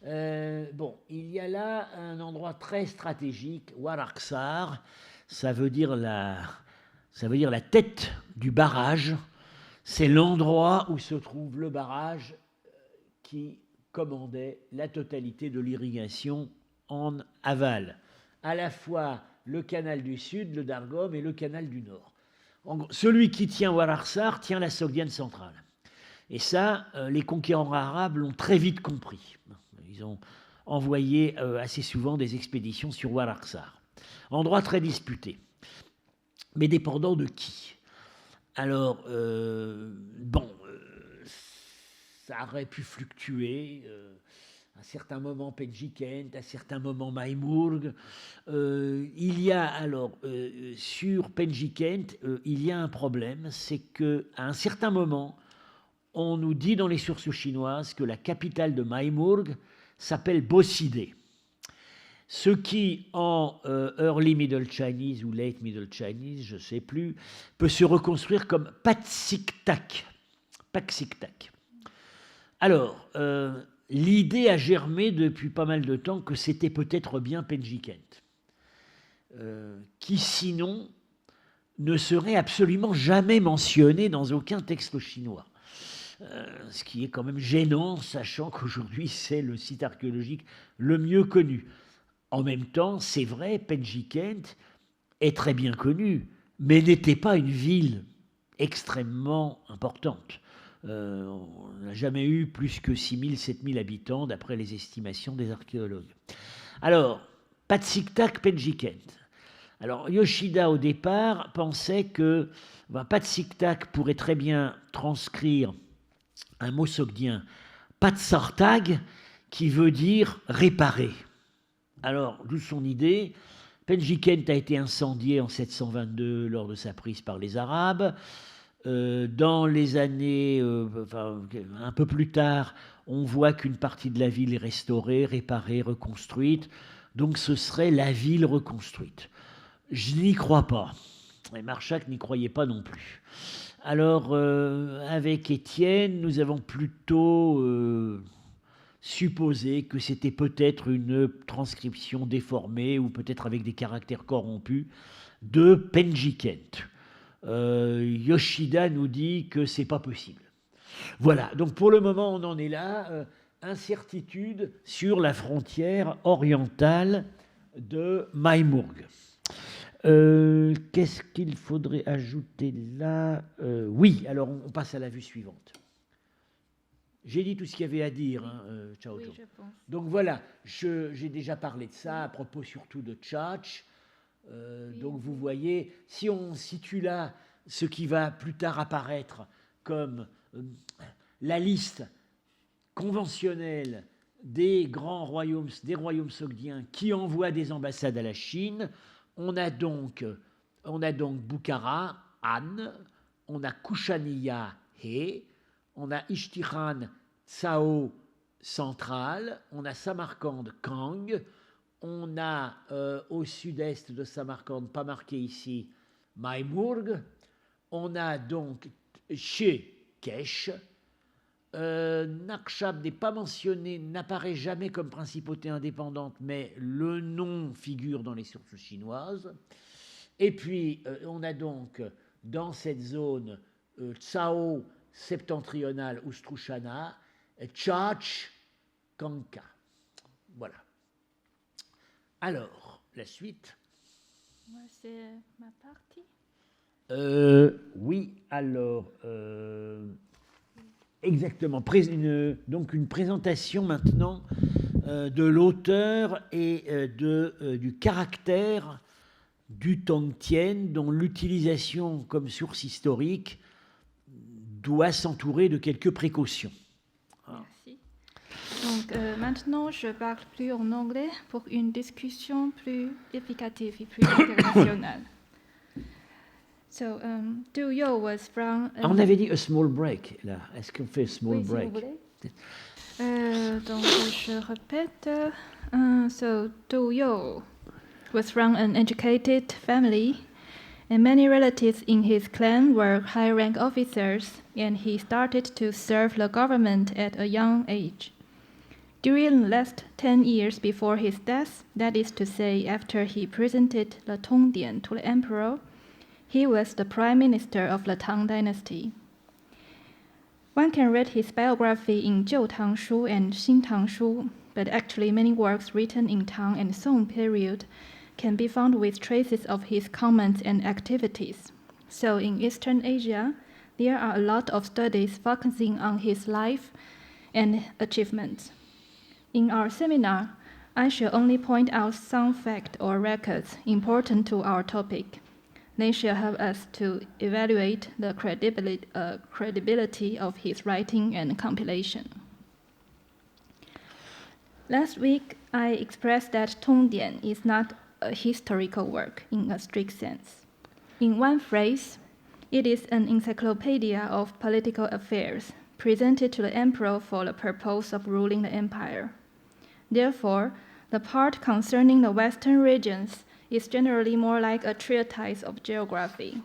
Il y a là un endroit très stratégique, Waraksar, ça veut dire la tête du barrage. C'est l'endroit où se trouve le barrage qui commandait la totalité de l'irrigation en aval. À la fois le canal du Sud, le Dargom, et le canal du Nord. Celui qui tient Waraksar tient la Sogdiane centrale. Et ça, les conquérants arabes l'ont très vite compris. Ils ont envoyé assez souvent des expéditions sur Waraksar. Endroit très disputé. Mais dépendant de qui ? Alors, ça aurait pu fluctuer. À certains moments Penji Kent, à certains moments Maïmourg. Il y a alors, sur Penji Kent, il y a un problème, c'est qu'à un certain moment, on nous dit dans les sources chinoises que la capitale de Maïmourg s'appelle Boside. Ce qui, en Early Middle Chinese ou Late Middle Chinese, je ne sais plus, peut se reconstruire comme Patsiktak. Paksiktak. Alors, l'idée a germé depuis pas mal de temps que c'était peut-être bien Penji Kent, qui sinon ne serait absolument jamais mentionné dans aucun texte chinois. Ce qui est quand même gênant, sachant qu'aujourd'hui c'est le site archéologique le mieux connu. En même temps, c'est vrai, Penji Kent est très bien connu, mais n'était pas une ville extrêmement importante. On n'a jamais eu plus que 6 000, 7 000 habitants, d'après les estimations des archéologues. Alors, Patsiktak, Penji Kent. Alors, Yoshida, au départ, pensait que Patsiktak pourrait très bien transcrire un mot sogdien, Patsartag, qui veut dire réparer. Alors, d'où son idée. Penji Kent a été incendié en 722 lors de sa prise par les Arabes. Dans les années, un peu plus tard, on voit qu'une partie de la ville est restaurée, réparée, reconstruite. Donc ce serait la ville reconstruite. Je n'y crois pas. Et Marchak n'y croyait pas non plus. Alors, avec Étienne, nous avons plutôt supposé que c'était peut-être une transcription déformée ou peut-être avec des caractères corrompus de Penji Kent. Yoshida nous dit que c'est pas possible. Voilà, donc pour le moment on en est là, incertitude sur la frontière orientale de Maïmourg. Qu'est-ce qu'il faudrait ajouter là? Oui, alors on passe à la vue suivante. J'ai dit tout ce qu'il y avait à dire, hein, Ciao Oui, Joe. je pense. Donc voilà, j'ai déjà parlé de ça, à propos surtout de Tchatch. Donc vous voyez, si on situe là ce qui va plus tard apparaître comme la liste conventionnelle des grands royaumes, des royaumes sogdiens qui envoient des ambassades à la Chine, on a donc Bukhara, Han, on a Kushaniya, He, on a Ishtiran, Tsao, central, on a Samarcande, Kang, on a au sud-est de Samarcande, pas marqué ici, Maimurg, on a donc chez Kesh, Nakshab n'est pas mentionné, n'apparaît jamais comme principauté indépendante, mais le nom figure dans les sources chinoises. Et puis, on a donc dans cette zone Tsao septentrionale ou Strushana, Tchatch, Kanka. Voilà. Alors, la suite. Moi, c'est ma partie. Oui, alors, exactement. Donc une présentation maintenant de l'auteur et du caractère du Tongtien, dont l'utilisation comme source historique doit s'entourer de quelques précautions. Merci. Donc maintenant, je parle plus en anglais pour une discussion plus efficace et plus internationale. So, Du Yo was from... On avait dit a small break, là. Est-ce qu'on fait a small Oui, si break? vous voulez. Donc, je répète. So, Du Yo was from an educated family, and many relatives in his clan were high-rank officers, and he started to serve the government at a young age. During the last 10 years before his death, that is to say, after he presented the Tongdian to the emperor, he was the prime minister of the Tang dynasty. One can read his biography in Jiu Tang Shu and Xin Tang Shu, but actually many works written in Tang and Song period can be found with traces of his comments and activities. So in Eastern Asia, there are a lot of studies focusing on his life and achievements. In our seminar, I shall only point out some facts or records important to our topic. They shall help us to evaluate the credibility of his writing and compilation. Last week, I expressed that Tongdian is not a historical work in a strict sense. In one phrase, it is an encyclopedia of political affairs presented to the emperor for the purpose of ruling the empire. Therefore, the part concerning the western regions is generally more like a treatise of geography.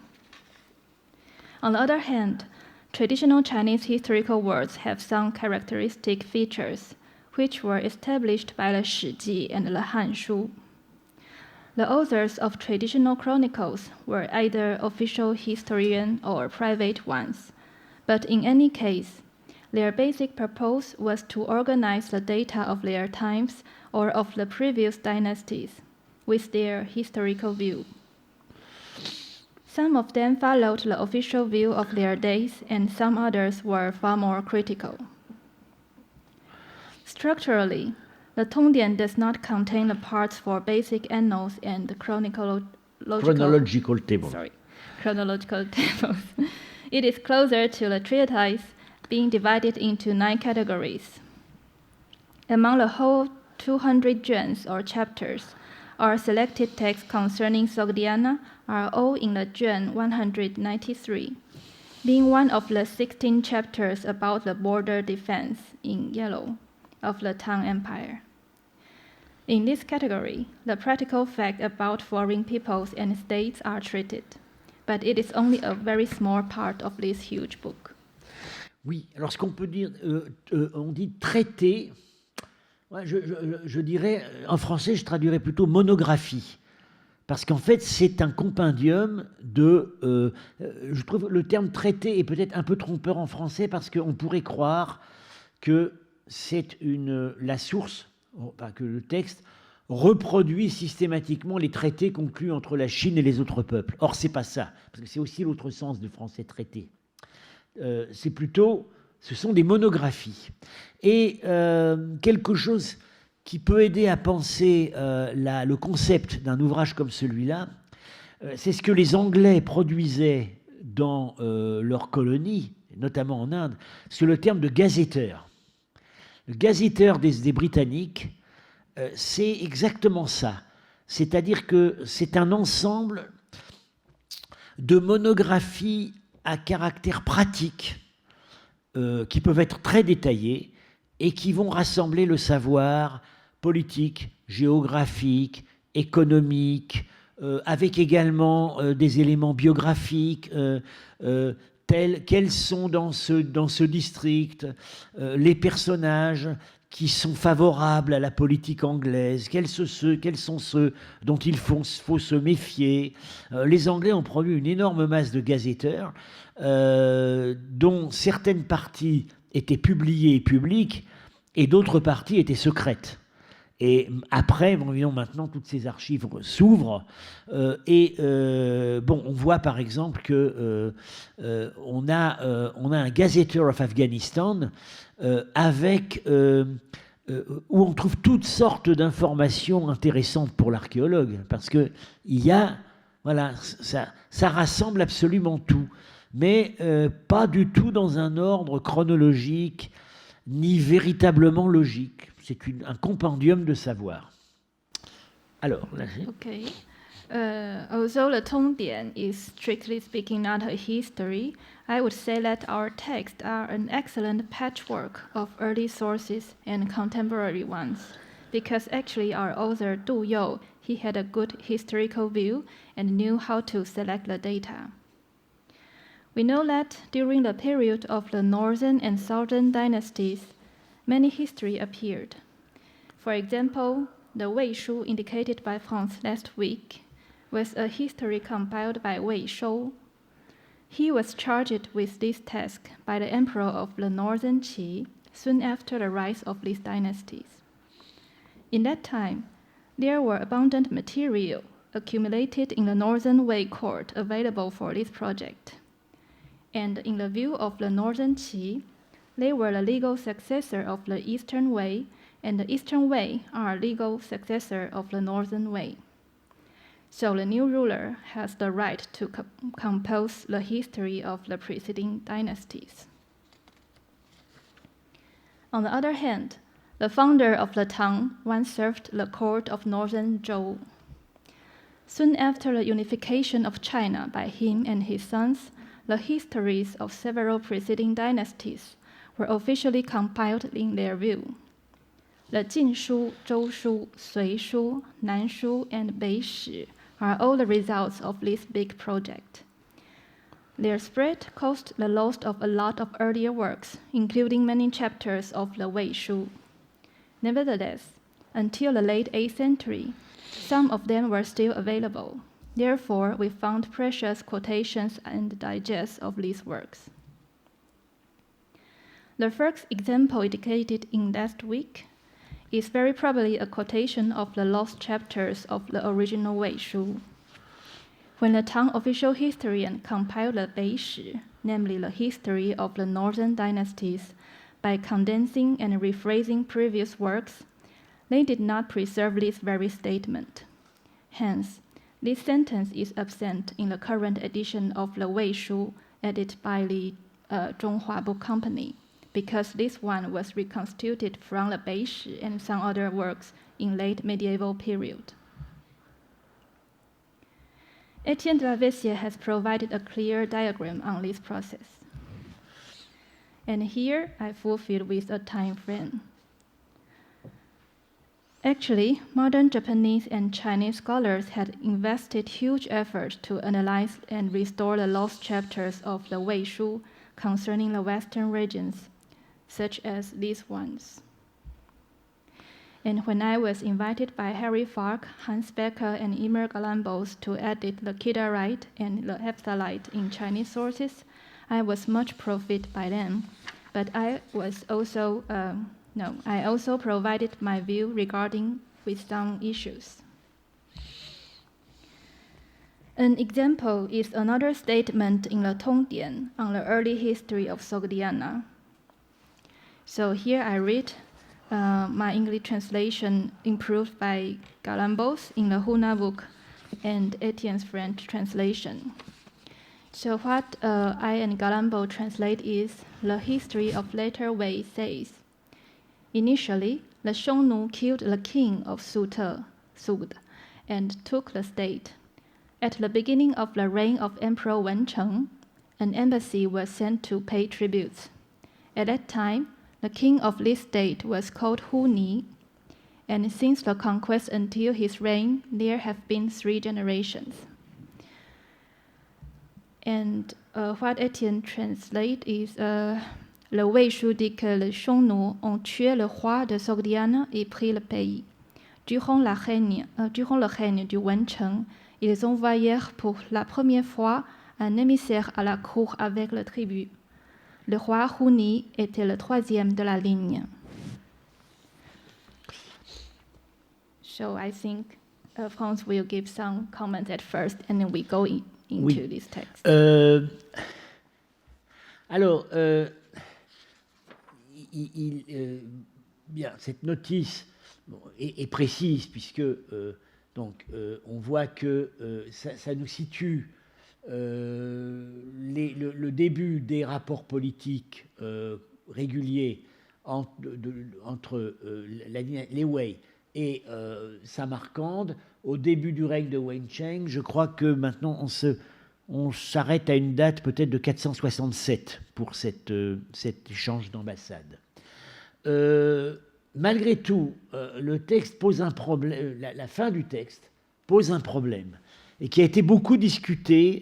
On the other hand, traditional Chinese historical works have some characteristic features, which were established by the Shiji and the Hanshu. The authors of traditional chronicles were either official historians or private ones, but in any case, their basic purpose was to organize the data of their times or of the previous dynasties with their historical view. Some of them followed the official view of their days, and some others were far more critical. Structurally, the Tongdian does not contain the parts for basic annals and chronological tables. It is closer to the treatise, being divided into 9 categories. Among the whole 200 juans or chapters, our selected texts concerning Sogdiana are all in the Juan 193, being one of the 16 chapters about the border defense, in yellow, of the Tang Empire. In this category, the practical facts about foreign peoples and states are treated, but it is only a very small part of this huge book. Oui, alors ce qu'on peut dire, on dit traité. Ouais, je dirais, en français, je traduirais plutôt monographie. Parce qu'en fait, c'est un compendium de... je trouve le terme traité est peut-être un peu trompeur en français parce qu'on pourrait croire que c'est la source, enfin, que le texte reproduit systématiquement les traités conclus entre la Chine et les autres peuples. Or, c'est pas ça, parce que c'est aussi l'autre sens de français traité. C'est plutôt, ce sont des monographies. Et quelque chose qui peut aider à penser le concept d'un ouvrage comme celui-là, c'est ce que les Anglais produisaient dans leurs colonies, notamment en Inde, c'est le terme de gazetteur. Le gazetteur des Britanniques, c'est exactement ça. C'est-à-dire que c'est un ensemble de monographies à caractère pratique qui peuvent être très détaillées et qui vont rassembler le savoir politique, géographique, économique, avec également des éléments biographiques tels quels sont dans ce district les personnages qui sont favorables à la politique anglaise, quels sont ceux dont il faut se méfier. Les Anglais ont produit une énorme masse de gazetteurs dont certaines parties étaient publiées et publiques et d'autres parties étaient secrètes. Et après, maintenant, toutes ces archives s'ouvrent. On voit par exemple qu'on a un Gazetteur of Afghanistan où on trouve toutes sortes d'informations intéressantes pour l'archéologue, parce que ça rassemble absolument tout, mais pas du tout dans un ordre chronologique ni véritablement logique. C'est un compendium de savoir. Alors, là, Okay. Although the Tongdian is strictly speaking not a history, I would say that our texts are an excellent patchwork of early sources and contemporary ones, because actually our author Du You, he had a good historical view and knew how to select the data. We know that during the period of the northern and southern dynasties, many history appeared. For example, the Wei Shu indicated by Franz last week was a history compiled by Wei Shou. He was charged with this task by the emperor of the northern Qi soon after the rise of these dynasties. In that time, there were abundant material accumulated in the northern Wei court available for this project. And in the view of the northern Qi, they were the legal successor of the eastern Wei, and the eastern Wei are a legal successor of the northern Wei. So the new ruler has the right to compose the history of the preceding dynasties. On the other hand, the founder of the Tang once served the court of northern Zhou. Soon after the unification of China by him and his sons, the histories of several preceding dynasties were officially compiled in their view. The Jin Shu, Zhou Shu, Sui Shu, Nan Shu, and Bei Shi are all the results of this big project. Their spread caused the loss of a lot of earlier works, including many chapters of the Wei Shu. Nevertheless, until the late 8th century, some of them were still available. Therefore, we found precious quotations and digests of these works. The first example indicated in last week is very probably a quotation of the lost chapters of the original Wei Shu. When the Tang official historian compiled the Bei Shi, namely the history of the northern dynasties, by condensing and rephrasing previous works, they did not preserve this very statement. Hence, this sentence is absent in the current edition of the Wei Shu, edited by the Zhonghua Book Company, because this one was reconstituted from the Bei Shi and some other works in late medieval period. Etienne de la Vessière has provided a clear diagram on this process. And here I fulfilled with a time frame. Actually, modern Japanese and Chinese scholars had invested huge effort to analyze and restore the lost chapters of the Wei Shu concerning the western regions, such as these ones. And when I was invited by Harry Falk, Hans Becker, and Emer Galambos to edit the Kidarite and the Hephthalites in Chinese sources, I was much profited by them. But I also provided my view regarding with some issues. An example is another statement in the Tongdian on the early history of Sogdiana. So here I read my English translation improved by Galambos in the Huna book and Etienne's French translation. So what I and Galambo translate is, the history of later Wei says, initially, the Xiongnu killed the king of Sugde and took the state. At the beginning of the reign of Emperor Wencheng, an embassy was sent to pay tributes. At that time, the king of this state was called Hu Ni, and since the conquest until his reign, there have been 3 generations. And what Etienne translates is le Wei Shu dit que les Xiongnu ont tué le roi de Sogdiane et pris le pays. Durant le règne du Wencheng, ils envoyèrent pour la première fois un émissaire à la cour avec le tribut. Le roi Huni était le 3e de la ligne. So I think Franz will give some comments at first, and then we go into this text. Alors, bien, cette notice est précise puisque on voit que ça nous situe le début des rapports politiques réguliers entre les Wei et Samarcande au début du règne de Wencheng. Je crois que maintenant on s'arrête à une date peut-être de 467 pour cet échange d'ambassade. Malgré tout, le texte pose un problème, la fin du texte pose un problème, et qui a été beaucoup discuté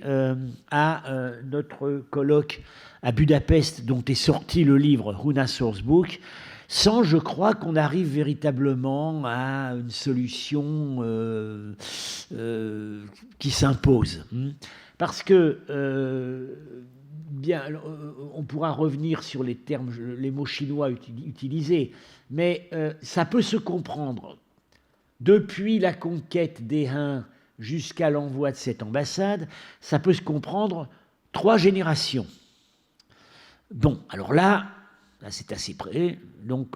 à notre colloque à Budapest, dont est sorti le livre Huna Source Book, sans, je crois, qu'on arrive véritablement à une solution qui s'impose. Parce que, bien, on pourra revenir sur les termes, les mots chinois utilisés, mais ça peut se comprendre. Depuis la conquête des Han jusqu'à l'envoi de cette ambassade, ça peut se comprendre 3 générations. Bon, alors là c'est assez près. Donc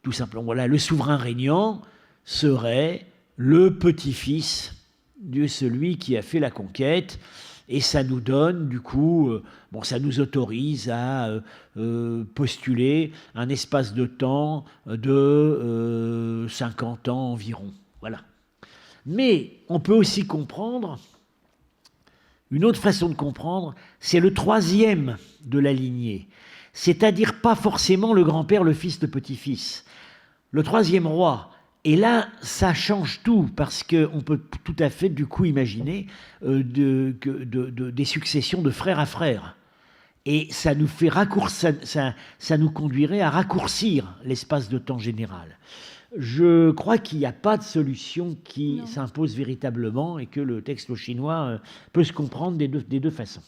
tout simplement, voilà, le souverain régnant serait le petit-fils de celui qui a fait la conquête, et ça nous donne, du coup, ça nous autorise à postuler un espace de temps de 50 ans environ. Voilà. Mais on peut aussi comprendre, une autre façon de comprendre, c'est le 3e de la lignée, c'est-à-dire pas forcément le grand-père, le fils, le petit-fils, le 3e roi. Et là, ça change tout, parce qu'on peut tout à fait, du coup, imaginer des successions de frère à frère. Et ça nous fait ça nous conduirait à raccourcir l'espace de temps général. Je crois qu'il n'y a pas de solution qui s'impose véritablement, et que le texte chinois peut se comprendre des deux façons.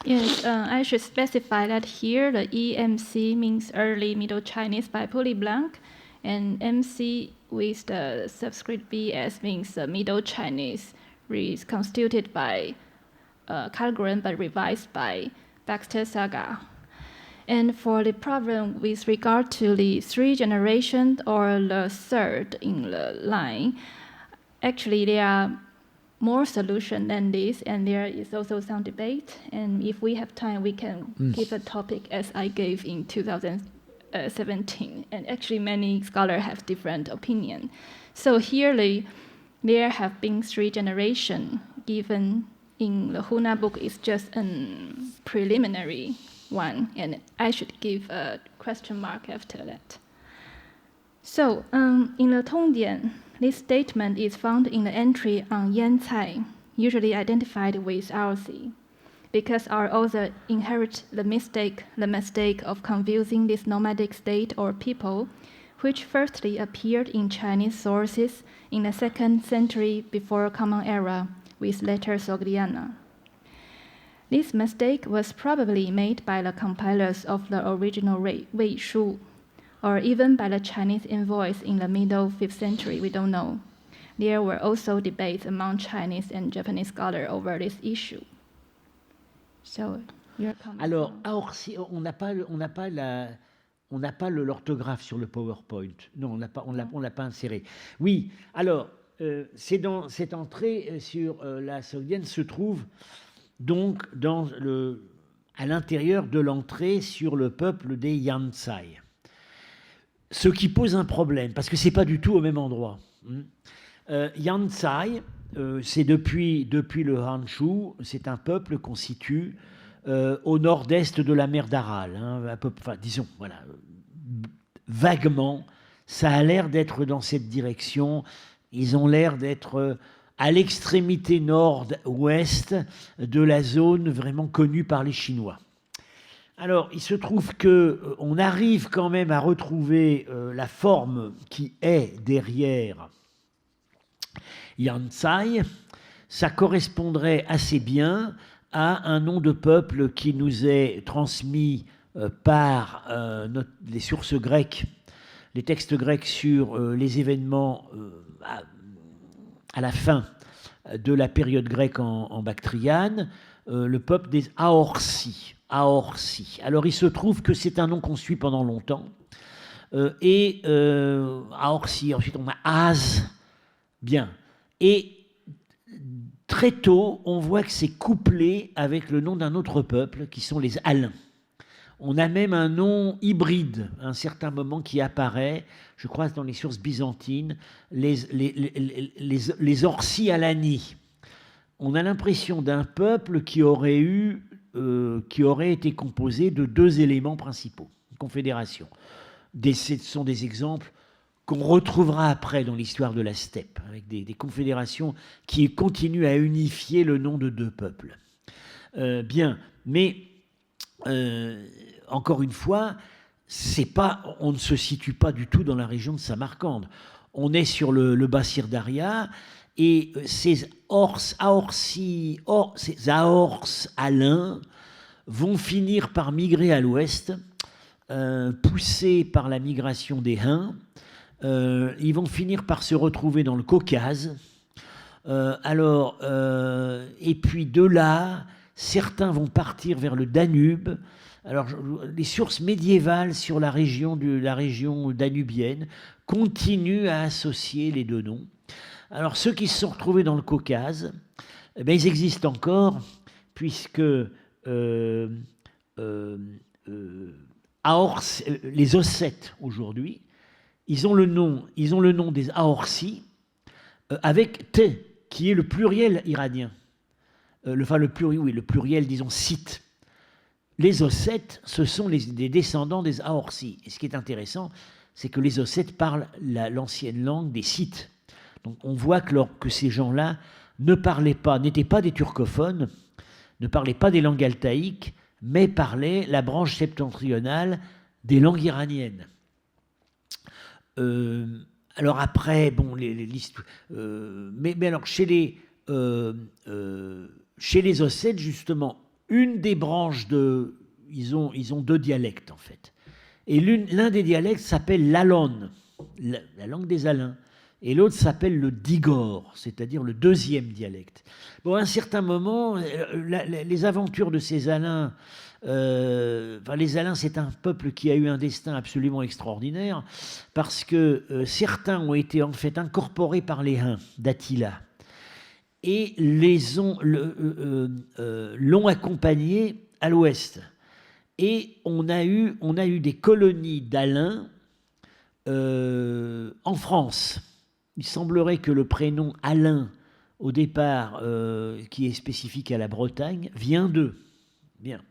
Yes, I should specify that here the EMC means Early Middle Chinese by Pauli Blanc, and MC with the subscript BS means Middle Chinese, reconstituted by Kalgren but revised by Baxter Saga. And for the problem with regard to the 3 generations or the 3rd in the line, actually there are more solutions than this, and there is also some debate. And if we have time, we can give a topic as I gave in 2017. And actually many scholars have different opinion. So here there have been 3 generations given in the Huna book. Is just a preliminary one, and I should give a question mark after that. So in the Tongdian, this statement is found in the entry on Yan Cai, usually identified with RC, because our author inherits the mistake of confusing this nomadic state or people, which firstly appeared in Chinese sources in the 2nd century before Common Era, with later Sogdiana. This mistake was probably made by the compilers of the original Wei Shu, or even by the Chinese envoys in the middle 5th century, we don't know. There were also debates among Chinese and Japanese scholars over this issue. So, your comment. Alors, Aorsi, on n'a pas l'orthographe sur le PowerPoint. Non, on l'a pas inséré. Oui, alors, c'est dans cette entrée sur la Sogdiane se trouve donc à l'intérieur de l'entrée sur le peuple des Yanzai. Ce qui pose un problème, parce que ce n'est pas du tout au même endroit. Yanzai, c'est depuis le Hanshu, c'est un peuple qu'on situe au nord-est de la mer d'Aral. Disons, voilà, vaguement, ça a l'air d'être dans cette direction. Ils ont l'air d'être à l'extrémité nord-ouest de la zone vraiment connue par les Chinois. Alors, il se trouve qu'on arrive quand même à retrouver la forme qui est derrière Yanzai. Ça correspondrait assez bien à un nom de peuple qui nous est transmis par les sources grecques, les textes grecs sur les événements à la fin de la période grecque en Bactriane, le peuple des Aorsi. Alors il se trouve que c'est un nom qu'on suit pendant longtemps. Aorsi, ensuite on a Az. Bien. Et très tôt, on voit que c'est couplé avec le nom d'un autre peuple, qui sont les Alains. On a même un nom hybride, à un certain moment, qui apparaît, je crois, dans les sources byzantines, les Orsi-Alani. On a l'impression d'un peuple qui aurait été composé de deux éléments principaux, une confédération. Ce sont des exemples qu'on retrouvera après dans l'histoire de la steppe, avec des confédérations qui continuent à unifier le nom de deux peuples. Bien, mais encore une fois, on ne se situe pas du tout dans la région de Samarcande. On est sur le bas Sirdaria, et ces Alains vont finir par migrer à l'ouest, poussés par la migration des Huns. Ils vont finir par se retrouver dans le Caucase. Et puis de là, certains vont partir vers le Danube. Alors, les sources médiévales sur la région danubienne continuent à associer les deux noms. Alors, ceux qui se sont retrouvés dans le Caucase, ils existent encore, puisque les Ossètes, aujourd'hui, ils ont le nom des Aorsi, avec T, qui est le pluriel iranien. Le pluriel, disons, scythe. Les Ossètes, ce sont des descendants des Aorsi. Et ce qui est intéressant, c'est que les Ossètes parlent l'ancienne langue des Scythes. Donc on voit que ces gens-là n'étaient pas des turcophones, ne parlaient pas des langues altaïques, mais parlaient la branche septentrionale des langues iraniennes. Alors après, bon, mais alors chez les Ossètes, justement, une des branches ils ont deux dialectes en fait, et l'un des dialectes s'appelle l'Alon, la langue des Alains, et l'autre s'appelle le Digor, c'est-à-dire le deuxième dialecte. Bon, à un certain moment, les aventures de ces Alains, les Alains, c'est un peuple qui a eu un destin absolument extraordinaire, parce que certains ont été en fait incorporés par les Huns d'Attila, et l'ont accompagné à l'ouest. Et on a eu des colonies d'Alains en France. Il semblerait que le prénom Alain, au départ, qui est spécifique à la Bretagne, vient d'eux. Bien.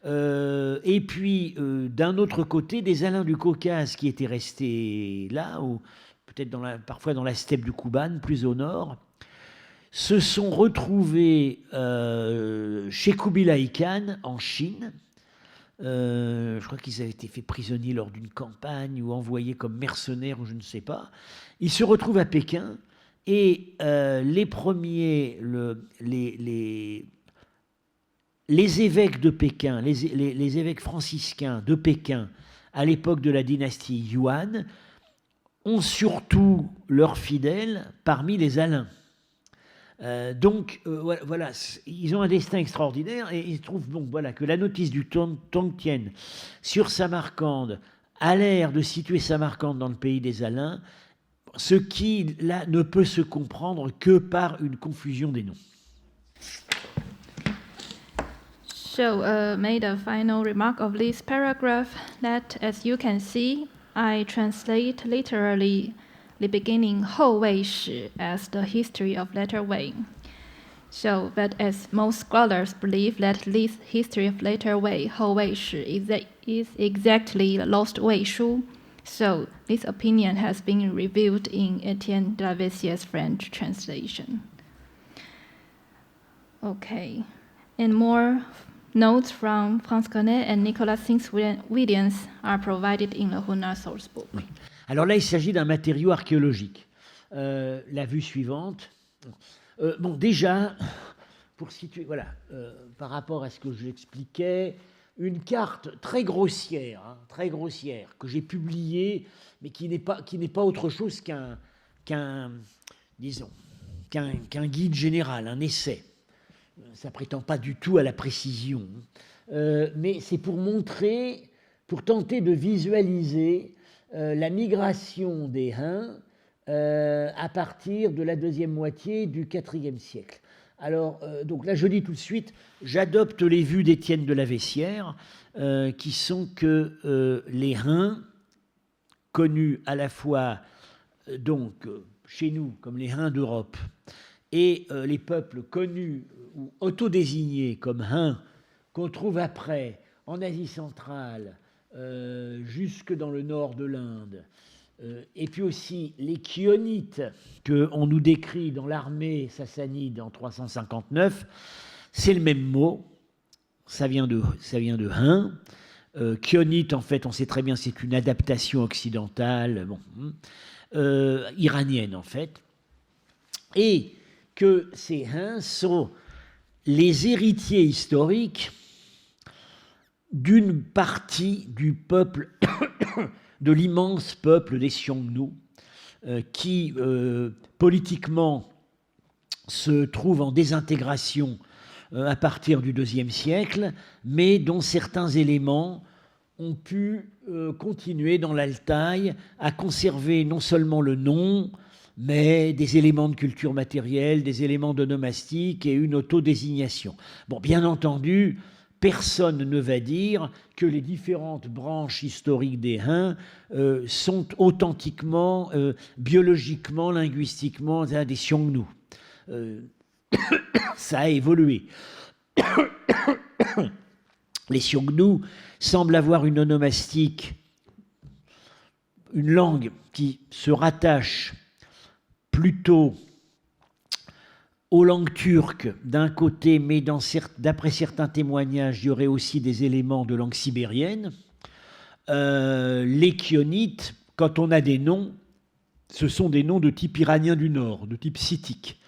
Et puis, d'un autre côté, des Alains du Caucase qui étaient restés là, ou peut-être parfois dans la steppe du Kouban, plus au nord, se sont retrouvés chez Kubilai Khan, en Chine. Je crois qu'ils avaient été faits prisonniers lors d'une campagne ou envoyés comme mercenaires, ou je ne sais pas. Ils se retrouvent à Pékin, et les premiers, les évêques de Pékin, les évêques franciscains de Pékin, à l'époque de la dynastie Yuan, ont surtout leurs fidèles parmi les Alains. Donc, voilà, ils ont un destin extraordinaire et il se trouve donc, voilà, que la notice du Tongtien sur Samarcande a l'air de situer Samarcande dans le pays des Alains, ce qui, là, ne peut se comprendre que par une confusion des noms. So, made a final remark of this paragraph that, as you can see, I translate literally the beginning 后魏史 as the history of letter Wei. So, but as most scholars believe that this history of letter Wei, 后魏史, is exactly the lost Wei Shu, so this opinion has been reviewed in Etienne de la Vaissier's French translation. Okay, and more notes from Franz Grenet and Nicolas Sinks-Williams are provided in the Hunar source book. Oui. Alors là, il s'agit d'un matériau archéologique. La vue suivante. Bon, déjà, pour situer, voilà, par rapport à ce que j'expliquais, une carte très grossière, que j'ai publiée, mais qui n'est pas autre chose qu'un guide général, un essai. Ça ne prétend pas du tout à la précision, mais c'est pour montrer, pour tenter de visualiser la migration des Huns à partir de la deuxième moitié du IVe siècle. Alors, donc là, je dis tout de suite, j'adopte les vues d'Étienne de la Vaissière, qui sont que les Huns, connus à la fois donc chez nous comme les Huns d'Europe, et les peuples connus ou autodésignés comme Huns, qu'on trouve après en Asie centrale, jusque dans le nord de l'Inde, et puis aussi les Chionites qu'on nous décrit dans l'armée sassanide en 359, c'est le même mot, ça vient de Hun. Chionite, en fait, on sait très bien, c'est une adaptation occidentale, iranienne en fait, et que ces Huns sont les héritiers historiques d'une partie du peuple, de l'immense peuple des Xiongnu, qui politiquement se trouve en désintégration à partir du IIe siècle, mais dont certains éléments ont pu continuer dans l'Altaï à conserver non seulement le nom, mais des éléments de culture matérielle, des éléments d'onomastique et une autodésignation. Bon, bien entendu, personne ne va dire que les différentes branches historiques des Huns sont authentiquement, biologiquement, linguistiquement des Xiongnu. Ça a évolué. Les Xiongnu semblent avoir une onomastique, une langue qui se rattache plutôt aux langues turques d'un côté, mais d'après certains témoignages, il y aurait aussi des éléments de langue sibérienne. Les Chionites, quand on a des noms, ce sont des noms de type iranien du Nord, de type scythique.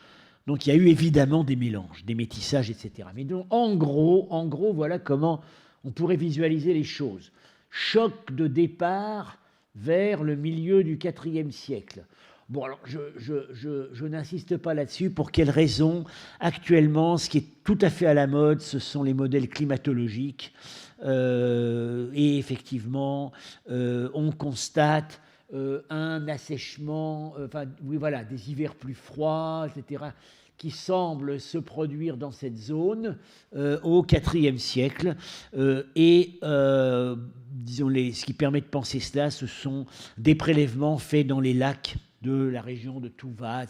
Donc il y a eu évidemment des mélanges, des métissages, etc. Mais donc, en gros, voilà comment on pourrait visualiser les choses. Choc de départ vers le milieu du IVe siècle. Bon, alors, je n'insiste pas là-dessus. Pour quelles raisons? Actuellement, ce qui est tout à fait à la mode, ce sont les modèles climatologiques. Et effectivement, on constate un assèchement, des hivers plus froids, etc., qui semblent se produire dans cette zone au IVe siècle. Disons, ce qui permet de penser cela, ce sont des prélèvements faits dans les lacs de la région de Touva,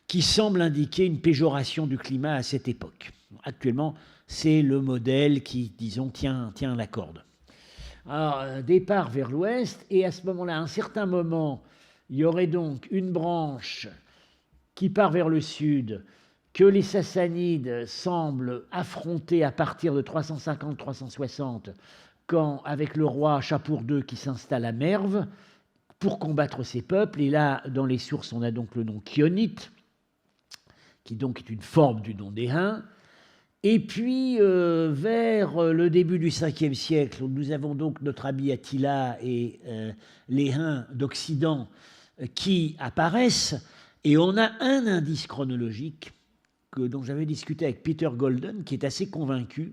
qui semblent indiquer une péjoration du climat à cette époque. Actuellement, c'est le modèle qui, disons, tient la corde. Alors, départ vers l'ouest, et à ce moment-là, à un certain moment, il y aurait donc une branche qui part vers le sud, que les Sassanides semblent affronter à partir de 350-360, avec le roi Shapur II qui s'installe à Merv, pour combattre ces peuples. Et là, dans les sources, on a donc le nom Chionite, qui donc est une forme du nom des Huns. Et puis, vers le début du 5e siècle, nous avons donc notre ami Attila et les Huns d'Occident qui apparaissent, et on a un indice chronologique dont j'avais discuté avec Peter Golden, qui est assez convaincu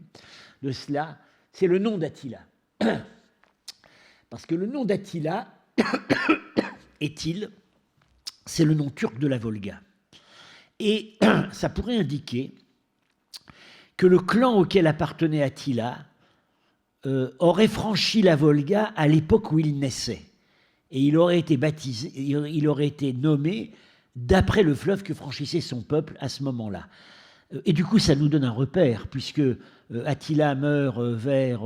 de cela, c'est le nom d'Attila. Parce que le nom d'Attila, est-il, c'est le nom turc de la Volga. Et ça pourrait indiquer que le clan auquel appartenait Attila aurait franchi la Volga à l'époque où il naissait. Et il aurait été baptisé, il aurait été nommé d'après le fleuve que franchissait son peuple à ce moment-là. Et du coup, ça nous donne un repère, puisque Attila meurt vers,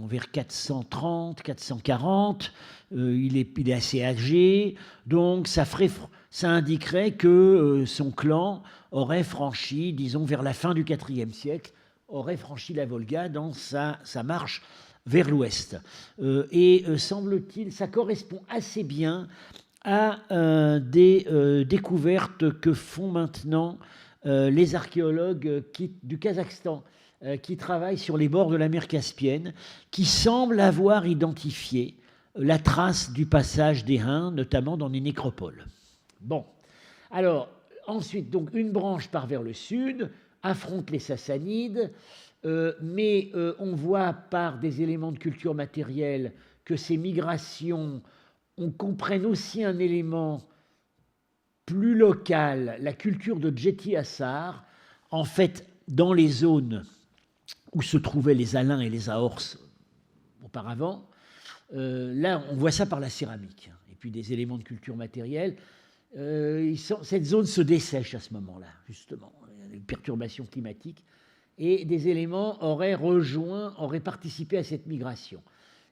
vers 430, 440. Il est assez âgé, donc ça indiquerait que son clan aurait franchi, disons vers la fin du IVe siècle, aurait franchi la Volga dans sa marche vers l'ouest. Semble-t-il, ça correspond assez bien à des découvertes que font maintenant les archéologues du Kazakhstan, qui travaillent sur les bords de la mer Caspienne, qui semblent avoir identifié la trace du passage des Huns, notamment dans les nécropoles. Bon, alors, ensuite, donc, une branche part vers le sud, affronte les Sassanides, mais on voit par des éléments de culture matérielle que ces migrations, on comprenne aussi un élément plus local, la culture de Djeti Assar, en fait, dans les zones où se trouvaient les Alains et les Aors auparavant. Là, on voit ça par la céramique, et puis des éléments de culture matérielle. Cette zone se dessèche à ce moment-là, justement, les perturbations climatiques, et des éléments auraient participé à cette migration.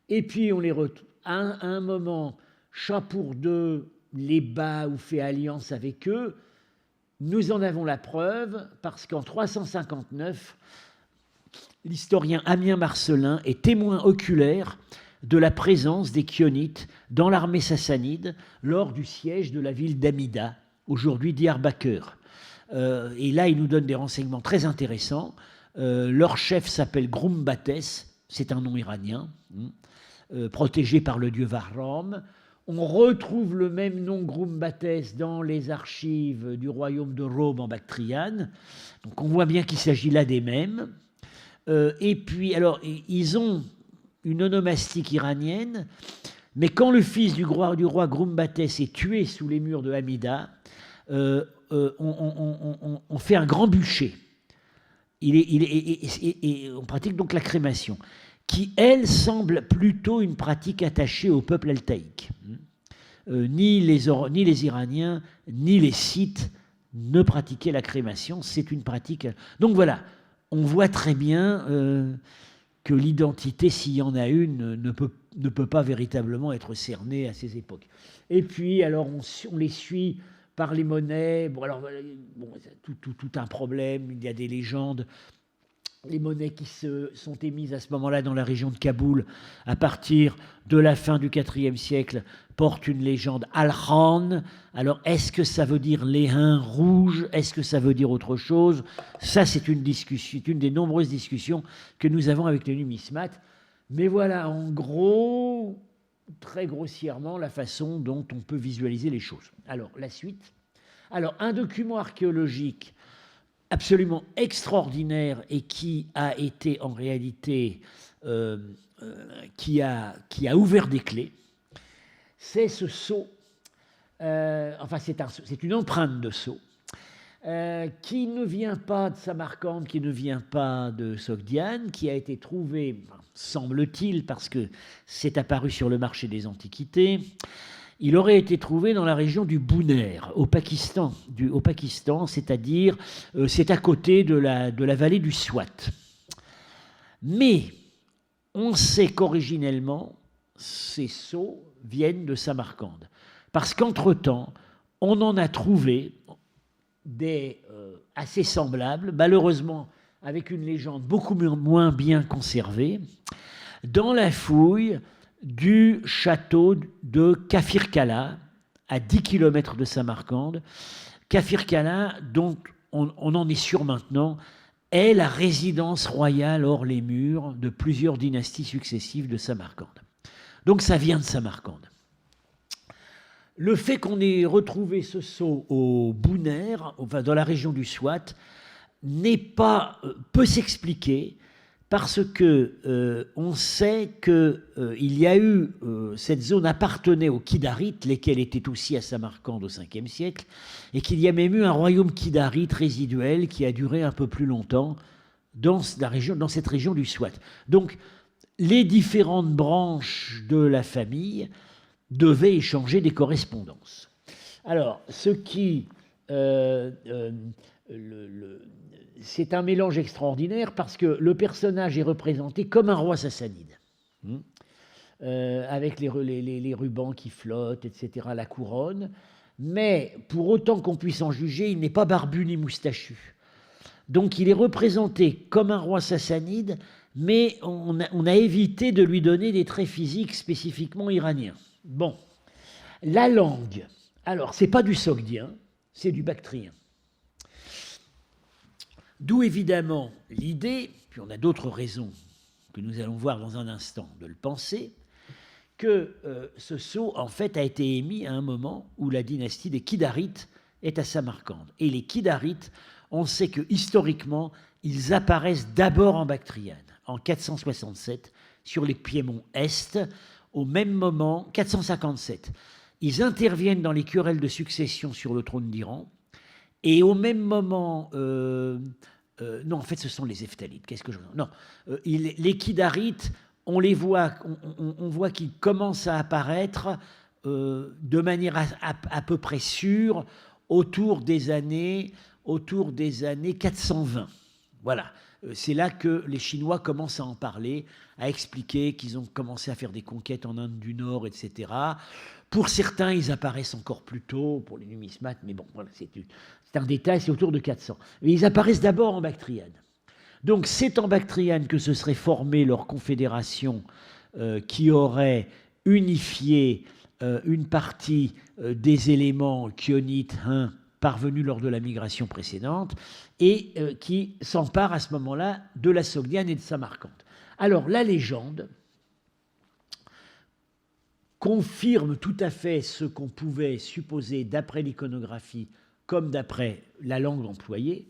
Et puis, on les retrouve. À un moment, Shapur II les bat ou fait alliance avec eux. Nous en avons la preuve, parce qu'en 359, l'historien Ammien Marcellin est témoin oculaire de la présence des Chionites dans l'armée sassanide lors du siège de la ville d'Amida, aujourd'hui Diyarbakır. Et là, il nous donne des renseignements très intéressants. Leur chef s'appelle Grumbates, c'est un nom iranien, protégé par le dieu Vahram. On retrouve le même nom Grumbates dans les archives du royaume de Rome en Bactriane. Donc on voit bien qu'il s'agit là des mêmes. Et puis, alors, ils ont une onomastique iranienne, mais quand le fils du roi Grumbates est tué sous les murs de Amida, on fait un grand bûcher. Et on pratique donc la crémation, qui, elle, semble plutôt une pratique attachée au peuple altaïque. Ni les Iraniens, ni les Scythes ne pratiquaient la crémation, c'est une pratique... Donc voilà, on voit très bien que l'identité, s'il y en a une, ne peut pas véritablement être cernée à ces époques. Et puis, alors, on les suit par les monnaies. Bon, alors, tout un problème, il y a des légendes. Les monnaies qui sont émises à ce moment-là dans la région de Kaboul, à partir de la fin du IVe siècle, portent une légende Al-Khan. Alors, est-ce que ça veut dire les Huns rouges? Est-ce que ça veut dire autre chose? Ça, c'est une discussion, une des nombreuses discussions que nous avons avec les numismates. Mais voilà, en gros, très grossièrement, la façon dont on peut visualiser les choses. Alors, la suite. Alors, un document archéologique absolument extraordinaire et qui a été en réalité qui a ouvert des clés, c'est ce sceau, c'est une empreinte de sceau qui ne vient pas de Samarcande, qui ne vient pas de Sogdiane, qui a été trouvée, semble-t-il, parce que c'est apparu sur le marché des antiquités. Il aurait été trouvé dans la région du Bouner, au Pakistan, c'est-à-dire c'est à côté de la vallée du Swat. Mais on sait qu'originellement, ces sceaux viennent de Samarcande, parce qu'entre-temps, on en a trouvé des assez semblables, malheureusement avec une légende beaucoup moins bien conservée, dans la fouille du château de Kafirkala, à 10 km de Samarcande, Kafir-Kala, dont on en est sûr maintenant, est la résidence royale hors les murs de plusieurs dynasties successives de Samarcande. Donc ça vient de Samarcande. Le fait qu'on ait retrouvé ce sceau au Bouner, enfin dans la région du Swat, peut s'expliquer parce que on sait qu'il y a eu, cette zone appartenait aux Kidarites, lesquels étaient aussi à Samarcande au 5e siècle, et qu'il y a même eu un royaume kidarite résiduel qui a duré un peu plus longtemps dans cette région du Swat. Donc les différentes branches de la famille devaient échanger des correspondances. Alors, c'est un mélange extraordinaire parce que le personnage est représenté comme un roi sassanide, avec les rubans qui flottent, etc., la couronne, mais pour autant qu'on puisse en juger, il n'est pas barbu ni moustachu. Donc il est représenté comme un roi sassanide, mais on a évité de lui donner des traits physiques spécifiquement iraniens. Bon, la langue, alors c'est pas du sogdien, c'est du bactrien. D'où évidemment l'idée, puis on a d'autres raisons que nous allons voir dans un instant de le penser, que ce sceau en fait a été émis à un moment où la dynastie des Kidarites est à Samarcande. Et les Kidarites, on sait que historiquement, ils apparaissent d'abord en Bactriane, en 467, sur les Piémonts Est, au même moment, 457. Ils interviennent dans les querelles de succession sur le trône d'Iran, et au même moment, non, en fait, ce sont les Hephthalites. Qu'est-ce que je... Non, les Kidarites, on voit qu'ils commencent à apparaître de manière à peu près sûre autour des années 420. Voilà. C'est là que les Chinois commencent à en parler, à expliquer qu'ils ont commencé à faire des conquêtes en Inde du Nord, etc. Pour certains, ils apparaissent encore plus tôt, pour les numismates, mais bon, voilà, c'est un détail, c'est autour de 400. Mais ils apparaissent d'abord en Bactriane. Donc c'est en Bactriane que se serait formée leur confédération qui aurait unifié une partie des éléments chionites parvenus lors de la migration précédente et qui s'empare à ce moment-là de la Sogdiane et de Samarcande. Alors la légende confirme tout à fait ce qu'on pouvait supposer d'après l'iconographie comme d'après la langue employée.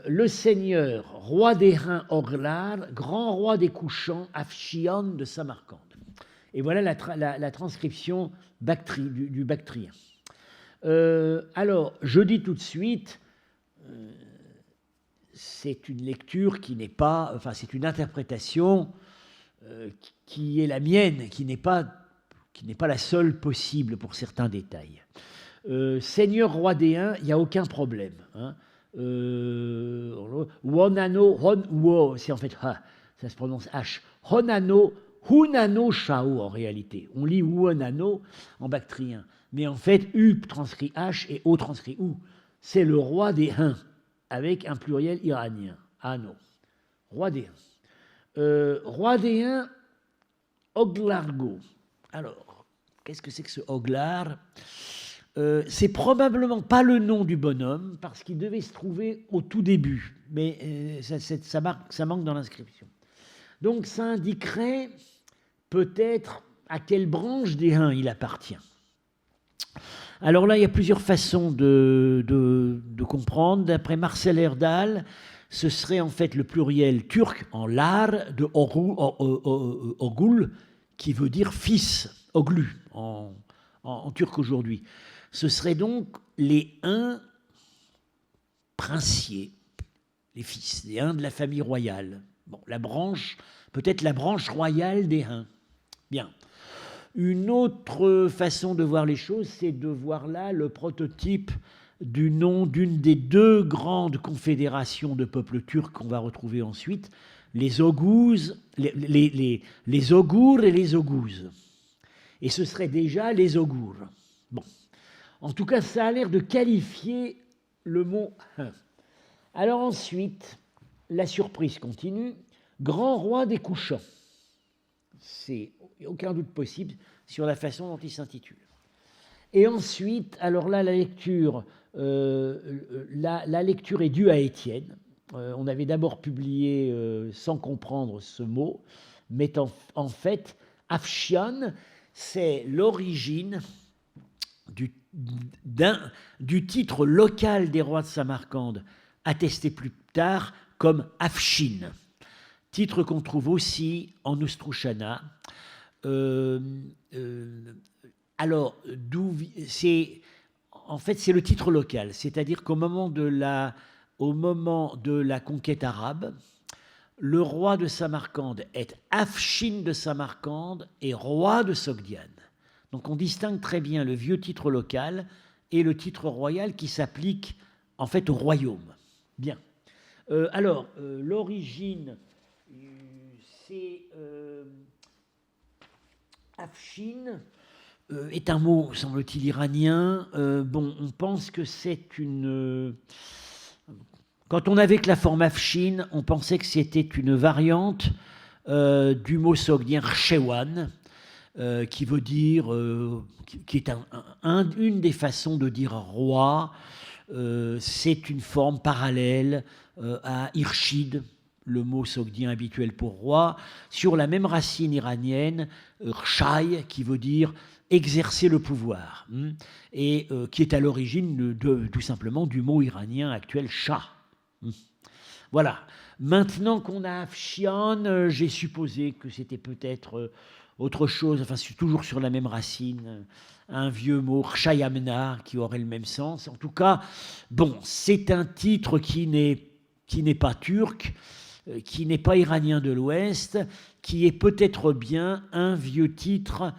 Le seigneur, roi des Huns Oglar, grand roi des couchants, Afshian de Samarcande. Et voilà la transcription du bactrien. Alors, je dis tout de suite, c'est une lecture qui n'est pas, enfin, c'est une interprétation qui est la mienne, qui n'est pas la seule possible pour certains détails. Seigneur roi des Huns, il n'y a aucun problème. Wonano, c'est en fait ha, ça se prononce H. Hunano Shao en réalité. On lit Wonano en bactrien, mais en fait U transcrit H et O transcrit U. C'est le roi des Huns avec un pluriel iranien. Ano. Roi des Huns. Roi des Huns, Oglargo. Alors, qu'est-ce que c'est que ce Oglar ? C'est probablement pas le nom du bonhomme, parce qu'il devait se trouver au tout début, mais ça manque dans l'inscription. Donc ça indiquerait peut-être à quelle branche des Huns il appartient. Alors là, il y a plusieurs façons de comprendre. D'après Marcel Erdal, ce serait en fait le pluriel turc en lar de Ogul, qui veut dire fils, Oglu, en turc aujourd'hui. Ce serait donc les Huns princiers, les fils, les Huns de la famille royale. Bon, peut-être la branche royale des Huns. Bien. Une autre façon de voir les choses, c'est de voir là le prototype du nom d'une des deux grandes confédérations de peuples turcs qu'on va retrouver ensuite, les Oghuz, les Oghurs et les Oghuz. Et ce serait déjà les Oghurs. Bon. En tout cas, ça a l'air de qualifier le mot Hun. Alors ensuite, la surprise continue. Grand roi des couchants. C'est aucun doute possible sur la façon dont il s'intitule. Et ensuite, alors là, la lecture la lecture est due à Étienne. On avait d'abord publié sans comprendre ce mot, mais en fait, Afshian, c'est l'origine du titre local des rois de Samarcande, attesté plus tard comme Afshin, titre qu'on trouve aussi en Oustrouchana. Alors, en fait, c'est le titre local, c'est-à-dire qu'au moment de la conquête arabe, le roi de Samarcande est Afshin de Samarcande et roi de Sogdiane. Donc on distingue très bien le vieux titre local et le titre royal qui s'applique en fait au royaume. Bien. Alors, l'origine, c'est Afshin est un mot, semble-t-il, iranien. Bon, on pense que c'est une... Quand on avait que la forme Afshin, on pensait que c'était une variante du mot sogdien Rchewan, qui veut dire, qui est une des façons de dire roi. C'est une forme parallèle à Irshid, le mot sogdien habituel pour roi, sur la même racine iranienne, Rshai, qui veut dire exercer le pouvoir, et qui est à l'origine tout simplement du mot iranien actuel Shah. Voilà. Maintenant qu'on a Afshian, j'ai supposé que c'était peut-être autre chose, enfin c'est toujours sur la même racine, un vieux mot, Rshayamna, qui aurait le même sens. En tout cas, bon, c'est un titre qui n'est pas turc, qui n'est pas iranien de l'Ouest, qui est peut-être bien un vieux titre,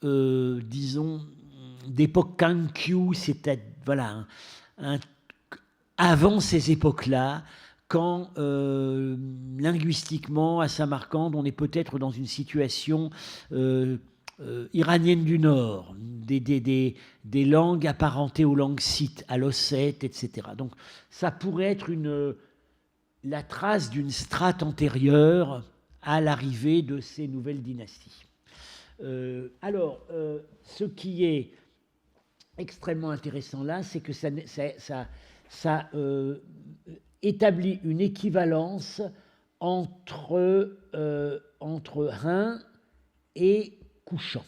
disons, d'époque Kankyu, c'est-à-dire, voilà, avant ces époques-là, quand linguistiquement, à Samarcande, on est peut-être dans une situation iranienne du Nord, des langues apparentées aux langues scythes, à l'ossète, etc. Donc ça pourrait être la trace d'une strate antérieure à l'arrivée de ces nouvelles dynasties. Alors, ce qui est extrêmement intéressant là, c'est que ça établit une équivalence entre Hun et Kushan.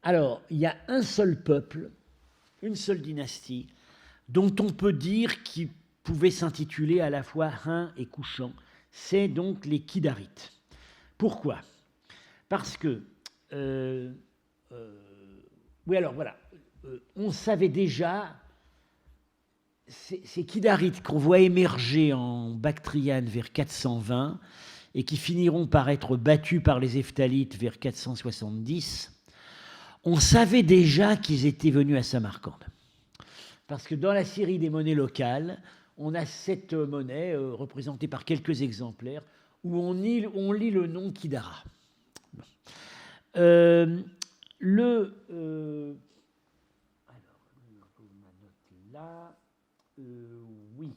Alors, il y a un seul peuple, une seule dynastie, dont on peut dire qu'il pouvait s'intituler à la fois Hun et Kushan. C'est donc les Kidarites. Pourquoi ? Parce que, oui, alors voilà, on savait déjà, ces Kidarites qu'on voit émerger en Bactriane vers 420 et qui finiront par être battus par les Hephthalites vers 470, on savait déjà qu'ils étaient venus à Samarcande. Parce que dans la série des monnaies locales, on a cette monnaie représentée par quelques exemplaires où on lit le nom Kidara. Alors, ma note là. Oui.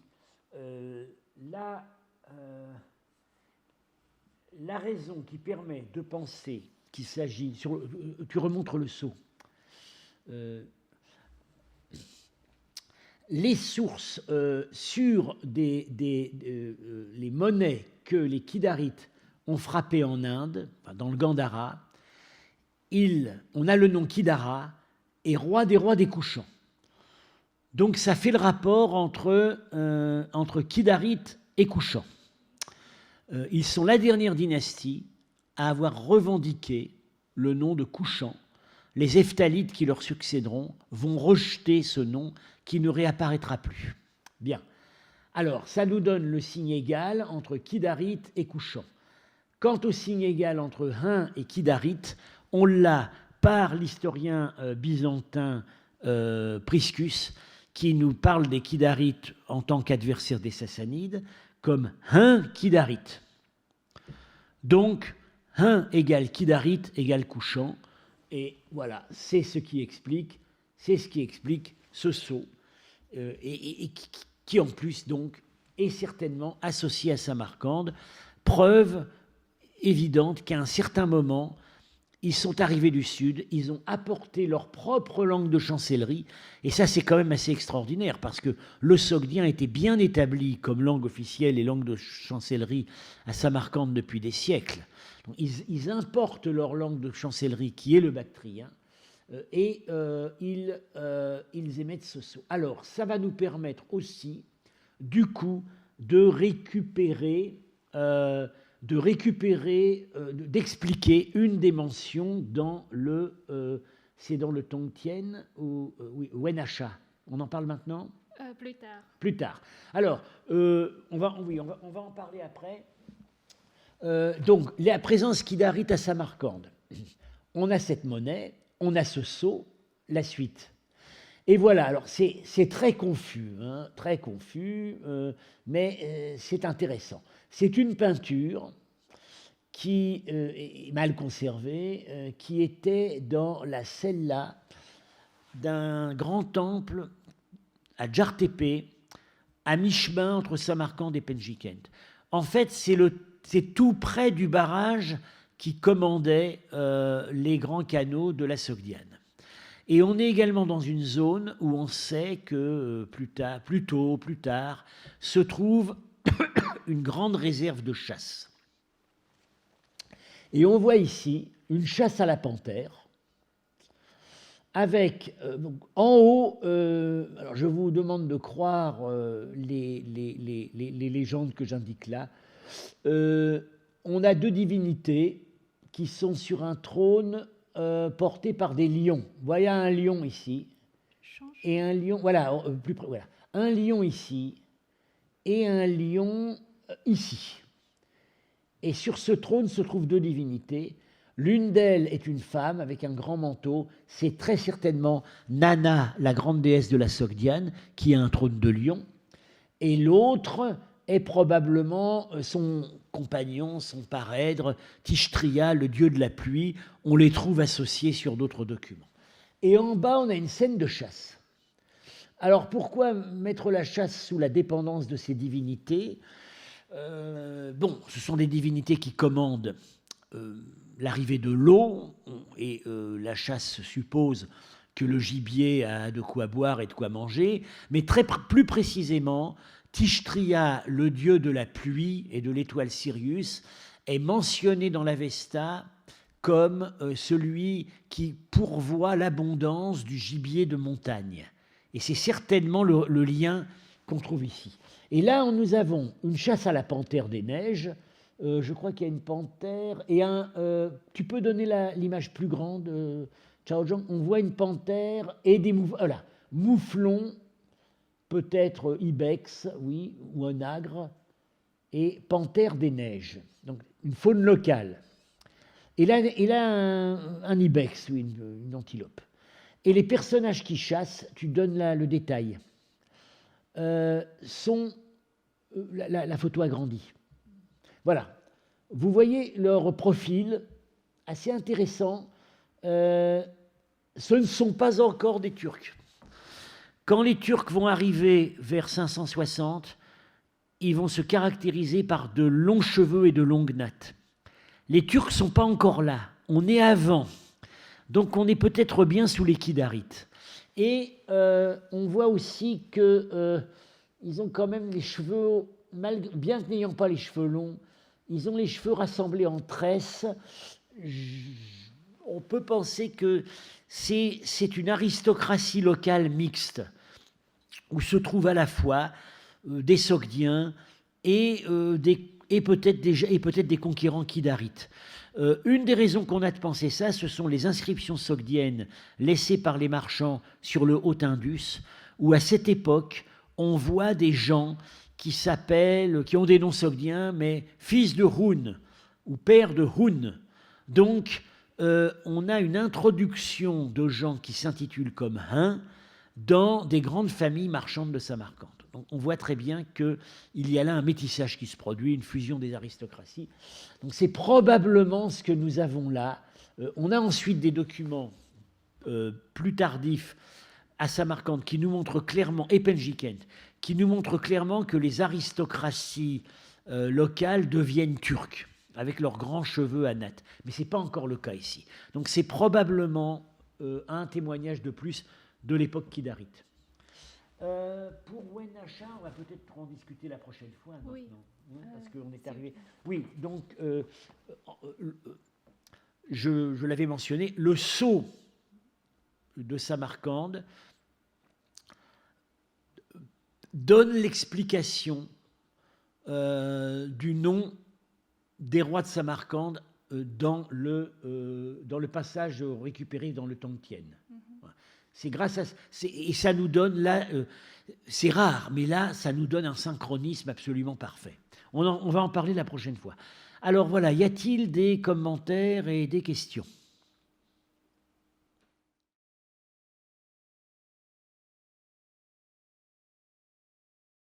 La raison qui permet de penser qu'il s'agit... tu remontres le sceau. Les sources sur les monnaies que les Kidarites ont frappées en Inde, dans le Gandhara, on a le nom Kidara et roi des rois des Kushans. Donc ça fait le rapport entre Kidarites et Kushans. Ils sont la dernière dynastie à avoir revendiqué le nom de Kushan. Les Hephthalites qui leur succéderont vont rejeter ce nom qui ne réapparaîtra plus. Bien. Alors, ça nous donne le signe égal entre Kidarites et Kushan. Quant au signe égal entre Hun et Kidarites, on l'a par l'historien byzantin Priscus, qui nous parle des Kidarites en tant qu'adversaires des Sassanides, comme Hun Kidarites. Donc, Hun égale Kidarites égale Kushan. Et voilà, c'est ce qui explique ce sceau, et qui en plus donc est certainement associé à Samarcande, preuve évidente qu'à un certain moment, ils sont arrivés du Sud, ils ont apporté leur propre langue de chancellerie, et ça c'est quand même assez extraordinaire, parce que le sogdien était bien établi comme langue officielle et langue de chancellerie à Samarcande depuis des siècles. Donc, ils importent leur langue de chancellerie, qui est le bactrien, et ils émettent ce sceau. Alors, ça va nous permettre aussi, du coup, d'expliquer une des mentions dans c'est dans le Tongtien ou oui, Wenasha. On en parle maintenant ? Plus tard. Plus tard. Alors, on va en parler après. Donc, la présence kiddarite à Samarcande. On a cette monnaie, on a ce sceau, la suite. Et voilà, alors c'est très confus, mais c'est intéressant. C'est une peinture qui est mal conservée, qui était dans la cella d'un grand temple à Djartepe, à mi-chemin entre Samarcande et Penjikent. En fait, c'est tout près du barrage qui commandait les grands canaux de la Sogdiane. Et on est également dans une zone où on sait que plus tard, se trouve une grande réserve de chasse. Et on voit ici une chasse à la panthère, avec en haut, alors je vous demande de croire les légendes que j'indique là, on a deux divinités qui sont sur un trône porté par des lions. Voyez un lion ici, et un lion, voilà, plus près, voilà, un lion ici, et un lion ici. Et sur ce trône se trouvent deux divinités. L'une d'elles est une femme avec un grand manteau. C'est très certainement Nana, la grande déesse de la Sogdiane, qui a un trône de lion. Et l'autre est probablement son compagnon, son parèdre, Tishtria, le dieu de la pluie. On les trouve associés sur d'autres documents. Et en bas, on a une scène de chasse. Alors pourquoi mettre la chasse sous la dépendance de ces divinités ? Ce sont des divinités qui commandent l'arrivée de l'eau, et la chasse suppose que le gibier a de quoi boire et de quoi manger, mais plus précisément, Tishtria, le dieu de la pluie et de l'étoile Sirius, est mentionné dans l'Avesta comme celui qui pourvoit l'abondance du gibier de montagne. Et c'est certainement le lien qu'on trouve ici. Et là, nous avons une chasse à la panthère des neiges. Je crois qu'il y a une panthère et tu peux donner l'image plus grande, Chao Zhang. On voit une panthère et des mouflons, peut-être ibex, oui, ou un agre, et panthère des neiges. Donc une faune locale. Et là un ibex, oui, une antilope. Et les personnages qui chassent, tu donnes là le détail, sont la photo agrandie. Voilà. Vous voyez leur profil, assez intéressant. Ce ne sont pas encore des Turcs. Quand les Turcs vont arriver vers 560, ils vont se caractériser par de longs cheveux et de longues nattes. Les Turcs ne sont pas encore là. On est avant. Donc on est peut-être bien sous les Kidarites. Et on voit aussi qu'ils ont quand même les cheveux, bien que n'ayant pas les cheveux longs, ils ont les cheveux rassemblés en tresses. On peut penser que c'est une aristocratie locale mixte, où se trouvent à la fois des Sogdiens et peut-être des conquérants Kidarites. Une des raisons qu'on a de penser ça, ce sont les inscriptions sogdiennes laissées par les marchands sur le Haut-Indus, où à cette époque, on voit des gens qui ont des noms sogdiens, mais fils de Hun ou père de Hun. Donc, on a une introduction de gens qui s'intitulent comme Hun dans des grandes familles marchandes de Samarcande. Donc, on voit très bien qu'il y a là un métissage qui se produit, une fusion des aristocraties. Donc c'est probablement ce que nous avons là. On a ensuite des documents plus tardifs à Samarcande qui nous montrent clairement, et Penjikent, qui nous montrent clairement que les aristocraties locales deviennent turques. avec leurs grands cheveux à nattes. Mais ce n'est pas encore le cas ici. Donc c'est probablement un témoignage de plus de l'époque kidarite. Pour Wenasha, on va peut-être en discuter la prochaine fois maintenant. Oui. Parce qu'on est arrivé. Oui, donc je l'avais mentionné, le sceau de Samarcande donne l'explication du nom des rois de Samarcande dans le passage récupéré dans le Tongtien. C'est grâce à et ça nous donne là, c'est rare, mais là, ça nous donne un synchronisme absolument parfait. On va en parler la prochaine fois. Alors voilà, y a-t-il des commentaires et des questions ?